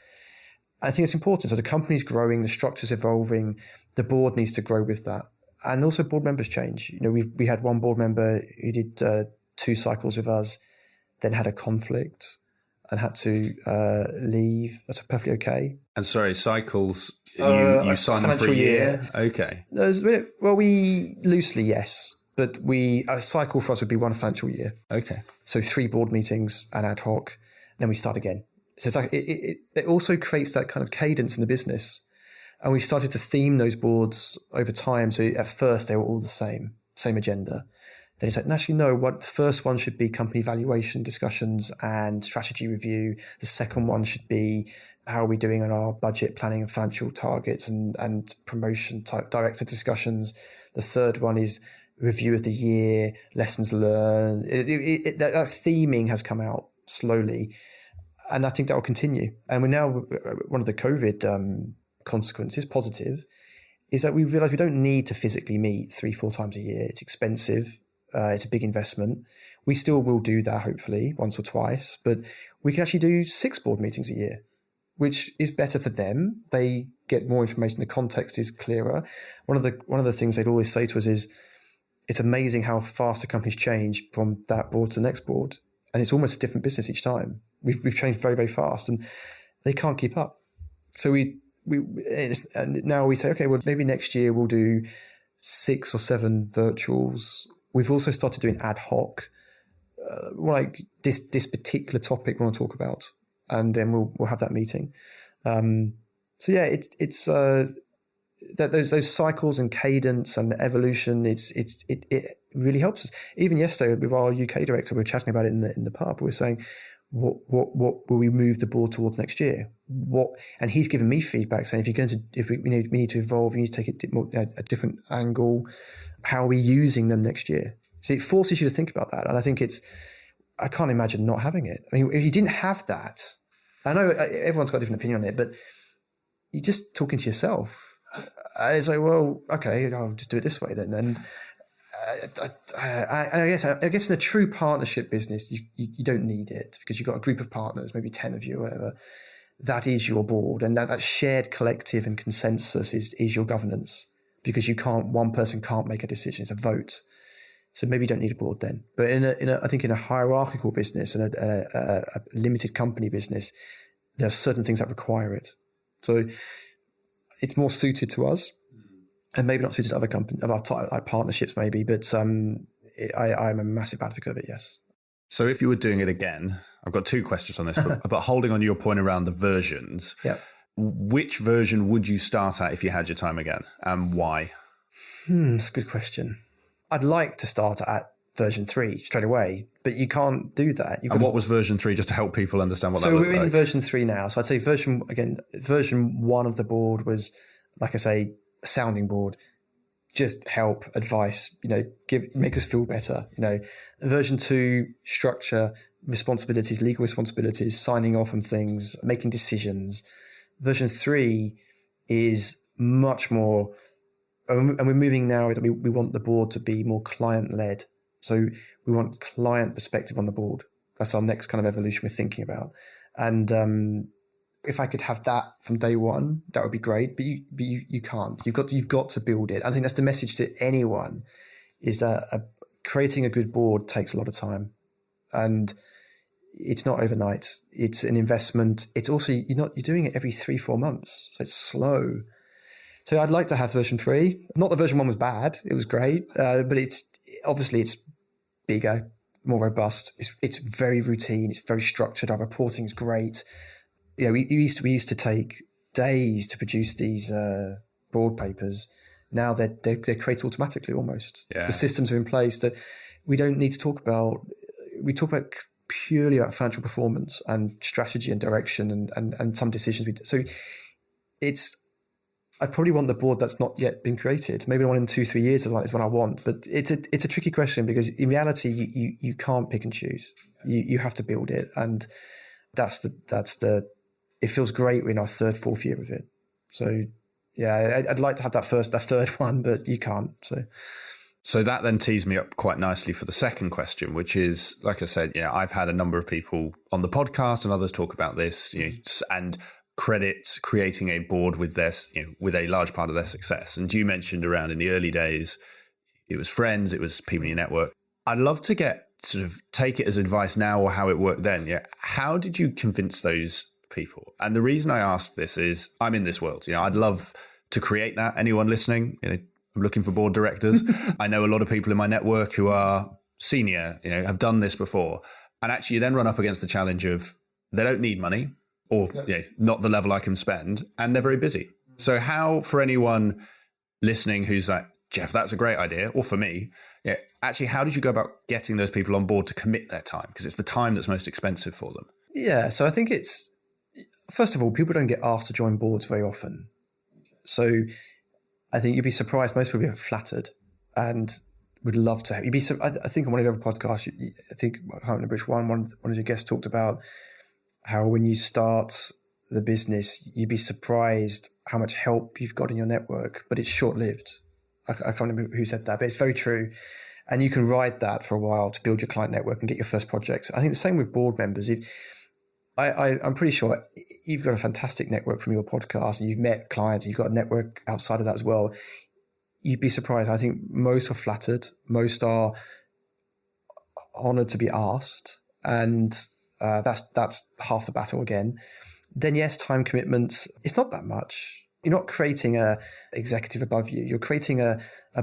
I think it's important. So the company's growing, the structure's evolving, the board needs to grow with that. And also board members change. We had one board member who did 2 cycles with us, then had a conflict and had to leave. That's perfectly okay. And sorry, cycles, you sign them for a year? Okay. Well, we loosely, yes. But a cycle for us would be 1 financial year. Okay. So 3 board meetings and ad hoc, then we start again. So it's like it also creates that kind of cadence in the business. And we started to theme those boards over time. So at first they were all the same agenda. Then it's like, actually, no, the first one should be company valuation discussions and strategy review. The second one should be how are we doing on our budget planning and financial targets and promotion type director discussions. The third one is review of the year, lessons learned. That theming has come out slowly. And I think that will continue. And we're now, one of the COVID consequences, positive, is that we realize we don't need to physically meet 3-4 times a year. It's expensive. It's a big investment. We still will do that, hopefully, once or twice. But we can actually do 6 board meetings a year, which is better for them. They get more information. The context is clearer. One of the things they'd always say to us is, it's amazing how fast the company's changed from that board to the next board. And it's almost a different business each time. We've changed very, very fast and they can't keep up. So and now we say, okay, well, maybe next year we'll do 6 or 7 virtuals. We've also started doing ad hoc, like this particular topic we want to talk about. And then we'll have that meeting. So yeah, it's that those cycles and cadence and the evolution, it really helps us. Even yesterday with our UK director, we were chatting about it in the pub. We were saying, what will we move the board towards next year? And he's given me feedback saying, if we need to evolve, we need to take a different angle. How are we using them next year? So it forces you to think about that. And I think I can't imagine not having it. I mean, if you didn't have that, I know everyone's got a different opinion on it, but you're just talking to yourself. It's like, well, okay, I'll just do it this way then. And I guess in a true partnership business, you don't need it because you've got a group of partners, maybe 10 of you or whatever. That is your board, and that shared collective and consensus is your governance, because one person can't make a decision. It's a vote. So maybe you don't need a board then. But I think in a hierarchical business and a limited company business, there are certain things that require it. So it's more suited to us, and maybe not suited to other companies, like partnerships maybe. But I'm a massive advocate of it. Yes. So if you were doing it again, I've got 2 questions on this, but holding on to your point around the versions. Yeah. Which version would you start at if you had your time again, and why? That's a good question. I'd like to start at version 3 straight away, but you can't do that. And what was version 3, just to help people understand what that looked like? So we're in version 3 now. So I'd say version 1 of the board was, like I say, a sounding board. Just help, advice, make us feel better. Version 2, structure, responsibilities, legal responsibilities, signing off on things, making decisions. Version 3 is much more, and we're moving now that we want the board to be more client-led. So we want client perspective on the board. That's our next kind of evolution we're thinking about. And if I could have that from day one, that would be great. But you can't. You've got to build it. I think that's the message to anyone: is that creating a good board takes a lot of time, and it's not overnight. It's an investment. It's also you're doing it every 3-4 months, so it's slow. So I'd like to have version 3. Not that version 1 was bad; it was great, but it's bigger, more robust. It's very routine. It's very structured. Our reporting is great. We used to take days to produce these board papers. Now they're created automatically almost. Yeah. The systems are in place that we don't need to talk about. We talk about purely about financial performance and strategy and direction and some decisions we do. So I probably want the board that's not yet been created. Maybe one in 2-3 years is what I want. But it's a tricky question, because in reality you can't pick and choose. You have to build it, and that's the. It feels great. We're in our 3rd, 4th year of it. So yeah, I'd like to have that 3rd one, but you can't. So that then tees me up quite nicely for the second question, which is, like I said, I've had a number of people on the podcast and others talk about this, and credit creating a board with their, with a large part of their success. And you mentioned around in the early days, it was friends, it was people in your network. I'd love to take it as advice now or how it worked then. Yeah. How did you convince those people? And the reason I ask this is I'm in this world. I'd love to create that. Anyone listening, I'm looking for board directors. I know a lot of people in my network who are senior, have done this before. And actually you then run up against the challenge of they don't need money or not the level I can spend, and they're very busy. So how, for anyone listening who's like, Jeff, that's a great idea, or for me, actually, how did you go about getting those people on board to commit their time? Because it's the time that's most expensive for them. Yeah, so I think first of all, people don't get asked to join boards very often. So I think you'd be surprised. Most people are flattered and would love to. I think on one of your other podcasts, I can't remember which one of your guests talked about how when you start the business, you'd be surprised how much help you've got in your network, but it's short-lived. I can't remember who said that, but it's very true. And you can ride that for a while to build your client network and get your first projects. I think the same with board members. I'm pretty sure you've got a fantastic network from your podcast and you've met clients and you've got a network outside of that as well. You'd be surprised. I think most are flattered. Most are honored to be asked. And that's half the battle again. Then yes, time commitments. It's not that much. You're not creating a executive above you. You're creating a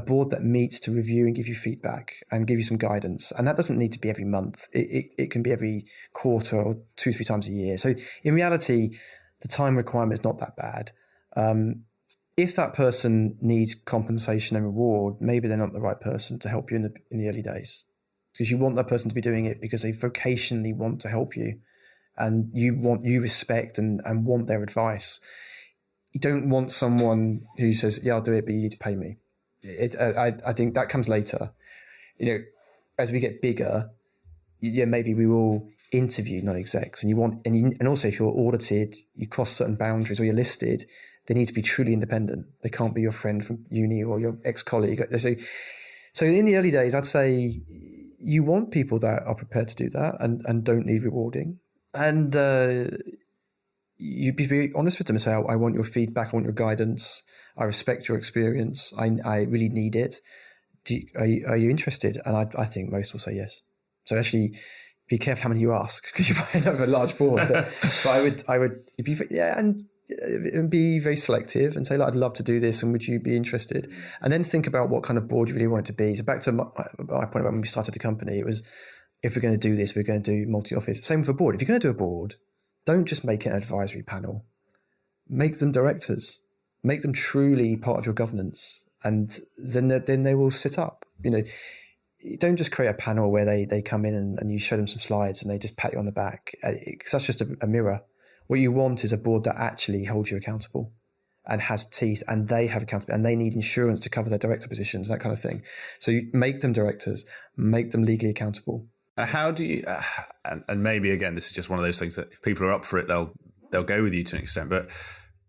board that meets to review and give you feedback and give you some guidance. And that doesn't need to be every month. It can be every quarter or 2-3 times a year. So in reality, the time requirement is not that bad. If that person needs compensation and reward, maybe they're not the right person to help you in the early days, because you want that person to be doing it because they vocationally want to help you and you respect and want their advice. You don't want someone who says, yeah, I'll do it, but you need to pay me. I think that comes later. As we get bigger, maybe we will interview non-execs and also if you're audited, you cross certain boundaries or you're listed, they need to be truly independent. They can't be your friend from uni or your ex-colleague. So in the early days, I'd say you want people that are prepared to do that and don't need rewarding. And you'd be very honest with them and say, I want your feedback, I want your guidance, I respect your experience, I really need it. Are you interested? And I think most will say yes. So actually, be careful how many you ask, because you might have a large board. But I would be very selective and say, I'd love to do this, and would you be interested? And then think about what kind of board you really want it to be. So back to my point about when we started the company, it was, if we're going to do this, we're going to do multi-office. Same with a board. If you're going to do a board, don't just make it an advisory panel. Make them directors. Make them truly part of your governance, and then they will sit up. Don't just create a panel where they come in and you show them some slides and they just pat you on the back, because that's just a mirror. What you want is a board that actually holds you accountable and has teeth, and they have accountability, and they need insurance to cover their director positions, that kind of thing. So you make them directors, make them legally accountable. How do you, and maybe again, this is just one of those things that if people are up for it, they'll go with you to an extent, but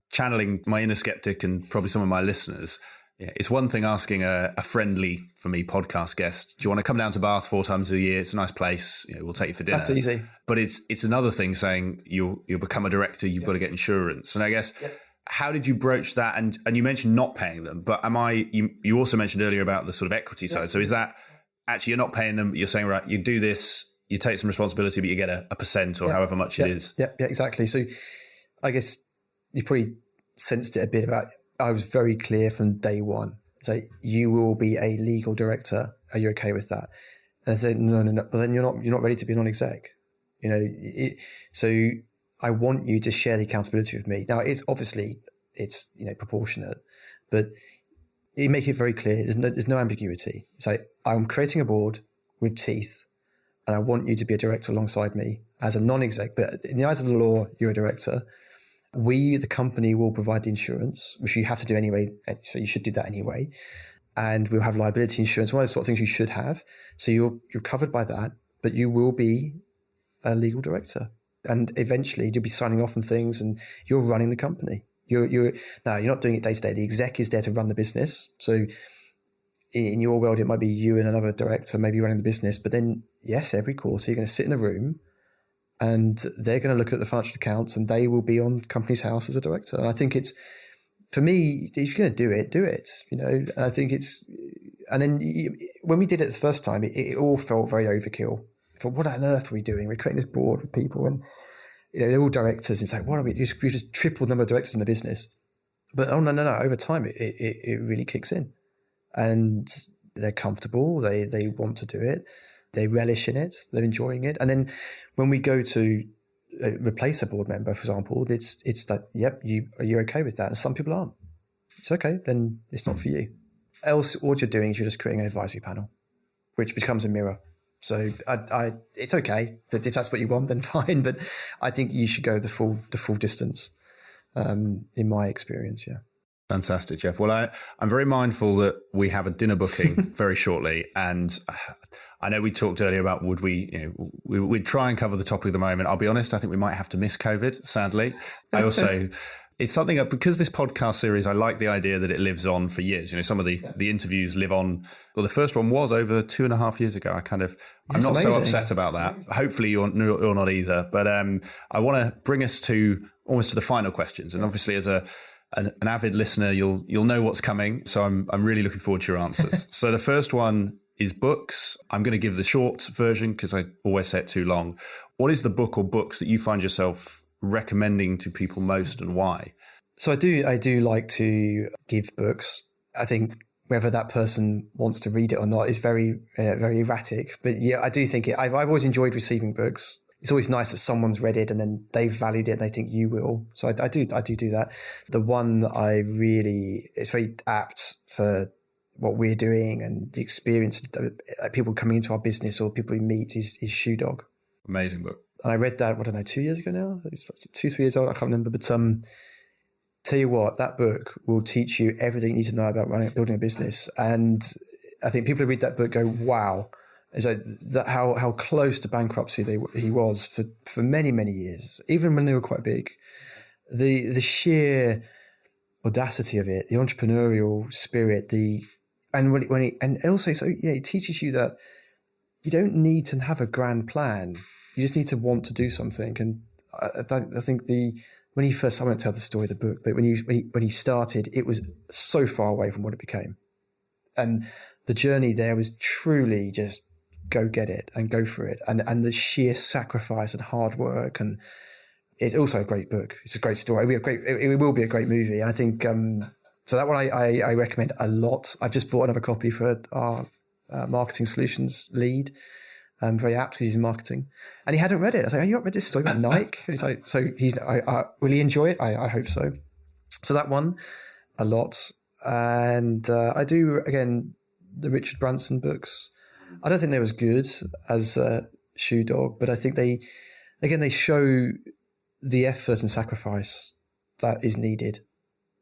channeling my inner skeptic and probably some of my listeners, it's one thing asking a friendly, for me, podcast guest, do you want to come down to Bath 4 times a year? It's a nice place. We'll take you for dinner. That's easy. But it's another thing saying you'll become a director, you've got to get insurance. And I guess, how did you broach that? And you mentioned not paying them, but you also mentioned earlier about the sort of equity side. So is that actually you're not paying them, but you're saying, right, you do this, you take some responsibility, but you get a percent or however much it is. Yeah, exactly. So I guess you probably sensed it a bit about, I was very clear from day one. So you will be a legal director. Are you okay with that? And I said, no. But then you're not ready to be a non-exec. So I want you to share the accountability with me. Now it's obviously proportionate, but you make it very clear. There's no ambiguity. It's like, I'm creating a board with teeth, and I want you to be a director alongside me as a non-exec. But in the eyes of the law, you're a director. We, the company, will provide the insurance, which you have to do anyway. So you should do that anyway. And we'll have liability insurance, one of those sort of things you should have. So you're covered by that, but you will be a legal director. And eventually you'll be signing off on things and you're running the company. You're not doing it day to day. The exec is there to run the business. So in your world, it might be you and another director maybe running the business. But then, yes, every quarter you're going to sit in a room and they're going to look at the financial accounts, and they will be on Companies House as a director. And I think it's, for me, if you're going to do it, do it. And I think it's, and then when we did it the first time, it all felt very overkill. I thought, what on earth are we doing? We're creating this board with people, and they're all directors. And it's like, what are we? We've just tripled the number of directors in the business. But no. Over time, it really kicks in, and they're comfortable. They want to do it. They relish in it. They're enjoying it. And then when we go to replace a board member, for example, it's like, yep, are you okay with that? And some people aren't. It's okay, then it's not for you. Else, what you're doing is you're just creating an advisory panel, which becomes a mirror. So it's okay, but if that's what you want, then fine. But I think you should go the full distance. In my experience, yeah. Fantastic, Jeff. Well, I'm very mindful that we have a dinner booking very shortly, and I know we talked earlier about would we'd try and cover the topic at the moment. I'll be honest, I think we might have to miss COVID, sadly. I also, it's something that, because this podcast series, I like the idea that it lives on for years. Some of the interviews live on. Well, the first one was over 2.5 years ago. I'm not amazing. So upset about that. Amazing. Hopefully you're not either. But I want to bring us almost to the final questions. And obviously, as an avid listener, you'll know what's coming. So I'm really looking forward to your answers. So the first one is books. I'm going to give the short version because I always say it too long. What is the book or books that you find yourself recommending to people most, and why? So I do like to give books. I think whether that person wants to read it or not is very very erratic. But yeah, I do think I've always enjoyed receiving books. It's always nice that someone's read it and then they've valued it and they think you will. So I do that. The one that it's very apt for what we're doing and the experience of people coming into our business or people we meet is Shoe Dog. Amazing book. And I read that, 2 years ago now? It's 2-3 years old, I can't remember. But tell you what, that book will teach you everything you need to know about building a business. And I think people who read that book go, wow. It's like how close to bankruptcy he was for many, many years, even when they were quite big. The sheer audacity of it, the entrepreneurial spirit, and also, so it teaches you that you don't need to have a grand plan. You just need to want to do something. And I think when he first, I won't tell the story of the book, but when he started, it was so far away from what it became. And the journey there was truly just go get it and go for it. And the sheer sacrifice and hard work. And it's also a great book. It's a great story. It will be a great movie. And I think, so that one I recommend a lot. I've just bought another copy for our marketing solutions lead. Very apt because he's in marketing, and he hadn't read it. I was like, "Oh, you not read this story about Nike?" And he's like, "So will he enjoy it?" I hope so. So that one, a lot, and I do again the Richard Branson books. I don't think they're as good as Shoe Dog, but I think they show the effort and sacrifice that is needed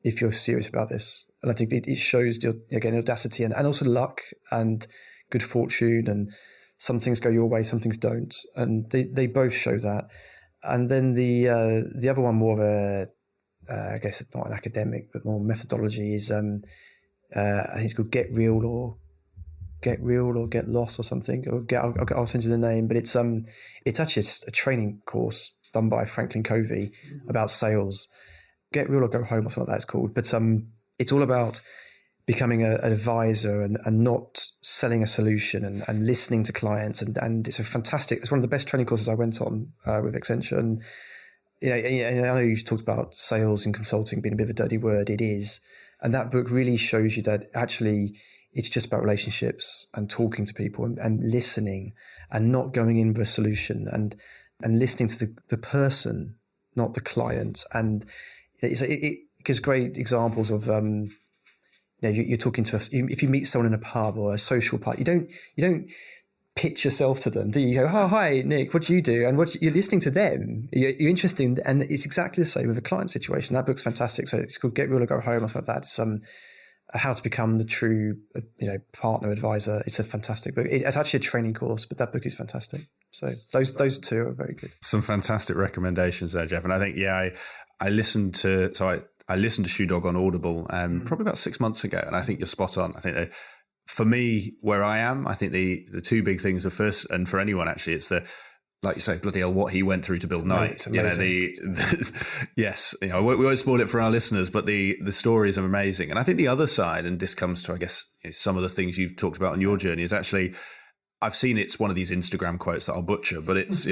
if you're serious about this. And I think it shows the audacity and also luck and good fortune, and some things go your way, some things don't. And they both show that. And then the other one, more of a, I guess it's not an academic, but more methodology, is I think it's called Get Real or Get Lost or something. I'll send you the name. But it's actually a training course done by Franklin Covey about sales. Get Real or Go Home or something like that it's called. But it's all about becoming an advisor and not selling a solution and listening to clients. And it's it's one of the best training courses I went on with Accenture. And I know you talked about sales and consulting being a bit of a dirty word. It is. And that book really shows you that actually it's just about relationships and talking to people and listening and not going in with a solution and listening to the person, not the client. And it gives great examples of, you're talking to us. If you meet someone in a pub or a social part, you don't pitch yourself to them, do you? You go, "Oh, hi, Nick, what do you do?" And you're listening to them. You're interested, and it's exactly the same with a client situation. That book's fantastic. So it's called Get Real or Go Home or something like that. It's how to become the true, partner advisor. It's a fantastic book. It's actually a training course, but that book is fantastic. So those two are very good. Some fantastic recommendations there, Jeff. And I think, I listened to Shoe Dog on Audible probably about 6 months ago, and I think you're spot on. I think for me, where I am, I think the two big things are first, and for anyone actually, it's like you say, bloody hell, what he went through to build Knight. It's amazing. Yes, we won't spoil it for our listeners, but the stories are amazing. And I think the other side, and this comes to, I guess, some of the things you've talked about on your journey, is actually, I've seen it's one of these Instagram quotes that I'll butcher, but it's,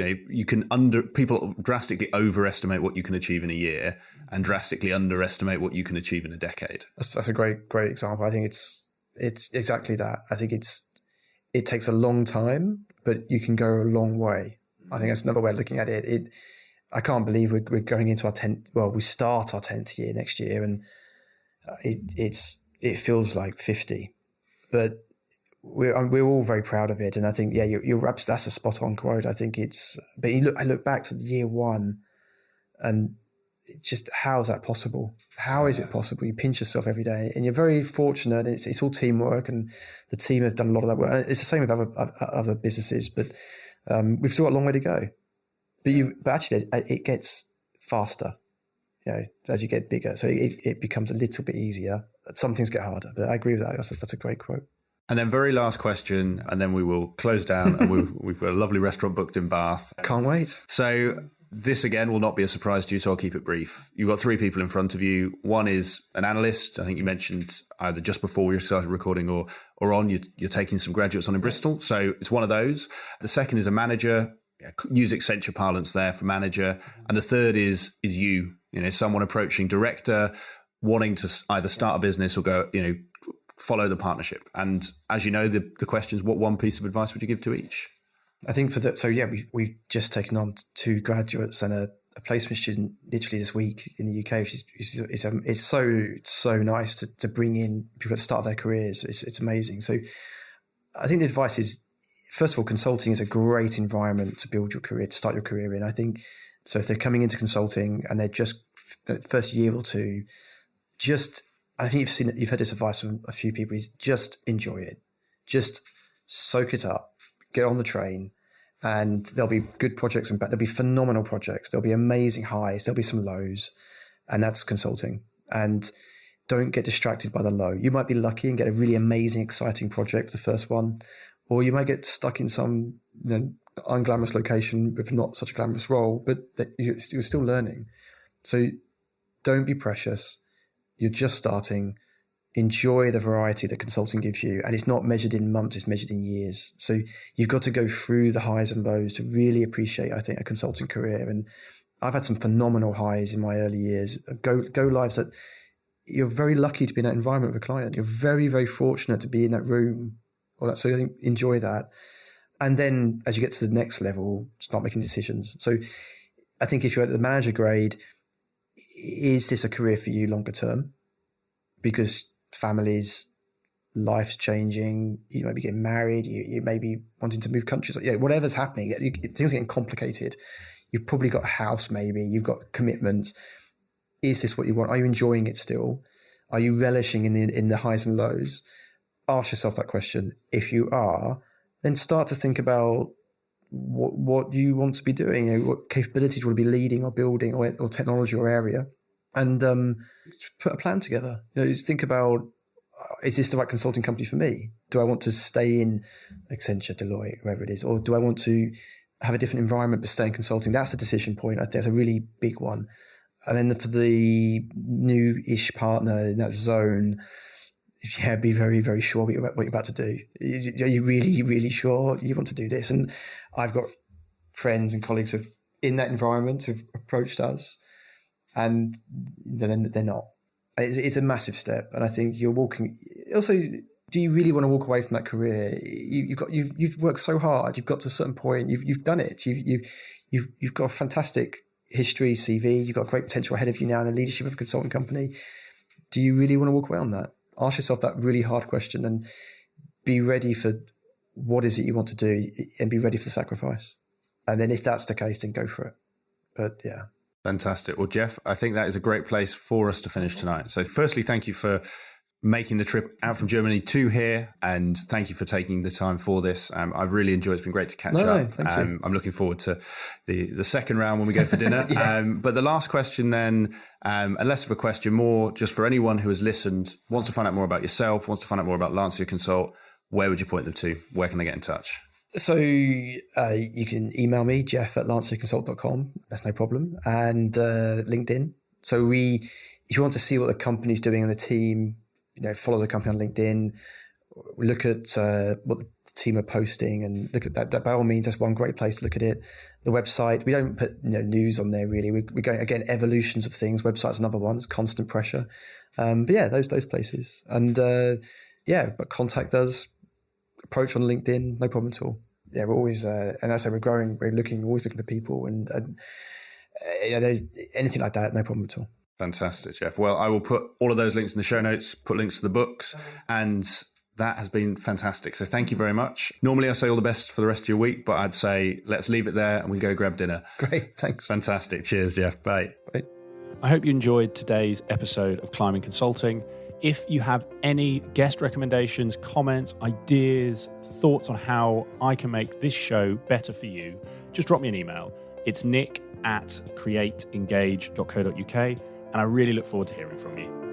people drastically overestimate what you can achieve in a year and drastically underestimate what you can achieve in a decade. That's a great example. I think it's exactly that. I think it takes a long time, but you can go a long way. I think that's another way of looking at it. I can't believe we're going into our 10th. Well, we start our 10th year next year, and it feels like 50. But we're all very proud of it, and I think that's a spot on quote. I think but I look back to the year one, and just how is that possible? How is it possible? You pinch yourself every day, and you're very fortunate. It's all teamwork, and the team have done a lot of that work. It's the same with other businesses, but we've still got a long way to go. But actually, it gets faster, as you get bigger. So it becomes a little bit easier. Some things get harder, but I agree with that. That's a great quote. And then very last question, and then we will close down. And we've got a lovely restaurant booked in Bath. Can't wait. So this, again, will not be a surprise to you, so I'll keep it brief. You've got three people in front of you. One is an analyst. I think you mentioned either just before we started recording or on, you're taking some graduates on in Bristol. So it's one of those. The second is a manager. Use Accenture parlance there for manager. And the third is you, someone approaching director, wanting to either start a business or go, follow the partnership. And as you know, the question is, what one piece of advice would you give to each? I think we've just taken on 2 graduates and a placement student literally this week in the UK, which is so nice to bring in people that start their careers. It's amazing. So I think the advice is, first of all, consulting is a great environment to build your career, to start your career in. I think so. If they're coming into consulting and they're just first year or two, I think you've heard this advice from a few people, is just enjoy it. Just soak it up, get on the train, and there'll be good projects and there'll be phenomenal projects. There'll be amazing highs. There'll be some lows, and that's consulting. And don't get distracted by the low. You might be lucky and get a really amazing, exciting project for the first one, or you might get stuck in some unglamorous location with not such a glamorous role, but you're still learning. So don't be precious. You're just starting. Enjoy the variety that consulting gives you. And it's not measured in months, it's measured in years. So you've got to go through the highs and lows to really appreciate, I think, a consulting career. And I've had some phenomenal highs in my early years. Go lives that you're very lucky to be in that environment with a client. You're very, very fortunate to be in that room. So I think enjoy that. And then as you get to the next level, start making decisions. So I think if you're at the manager grade, is this a career for you longer term? Because families, life's changing, you might be getting married, you may be wanting to move countries, whatever's happening, things are getting complicated. You've probably got a house, maybe, you've got commitments. Is this what you want? Are you enjoying it still? Are you relishing in the highs and lows? Ask yourself that question. If you are, then start to think about what you want to be doing, what capabilities you want to be leading or building or technology or area. And put a plan together. Just think about, is this the right consulting company for me? Do I want to stay in Accenture, Deloitte, whoever it is? Or do I want to have a different environment but stay in consulting? That's the decision point. I think that's a really big one. And then for the new-ish partner in that zone, be very, very sure what you're about to do. Are you really, really sure you want to do this? And I've got friends and colleagues who've in that environment who've approached us, and then they're not. It's a massive step, and I think you're walking. Also, do you really want to walk away from that career? You've worked so hard. You've got to a certain point. You've done it. You've got a fantastic history, CV. You've got great potential ahead of you now in the leadership of a consulting company. Do you really want to walk away on that? Ask yourself that really hard question and be ready for what is it you want to do, and be ready for the sacrifice. And then if that's the case, then go for it. But yeah. Fantastic. Well, Jeff, I think that is a great place for us to finish tonight. So firstly, thank you for making the trip out from Germany to here, and thank you for taking the time for this. I've really enjoyed it. It's been great to catch up. Thank you. I'm looking forward to the second round when we go for dinner. Yeah. But the last question then, and less of a question, more just for anyone who has listened, wants to find out more about yourself, wants to find out more about LanciaConsult, where would you point them to? Where can they get in touch? So you can email me, jeff@LanciaConsult.com. That's no problem. And LinkedIn. So if you want to see what the company's doing and the team, follow the company on LinkedIn. Look at what the team are posting and look at that. By all means, that's one great place to look at it. The website, we don't put news on there really. We're going, again, evolutions of things. Website's another one. It's constant pressure. But yeah, those places. And but contact us. Approach on LinkedIn, no problem at all. Yeah, we're always, and as I say, we're growing, always looking for people, and there's anything like that, no problem at all. Fantastic, Jeff. Well, I will put all of those links in the show notes, put links to the books, and that has been fantastic. So thank you very much. Normally I say all the best for the rest of your week, but I'd say let's leave it there and we go grab dinner. Great, thanks. Fantastic. Cheers, Jeff. Bye. Bye. I hope you enjoyed today's episode of Climbing Consulting. If you have any guest recommendations, comments, ideas, thoughts on how I can make this show better for you, just drop me an email. It's nick@createengage.co.uk, and I really look forward to hearing from you.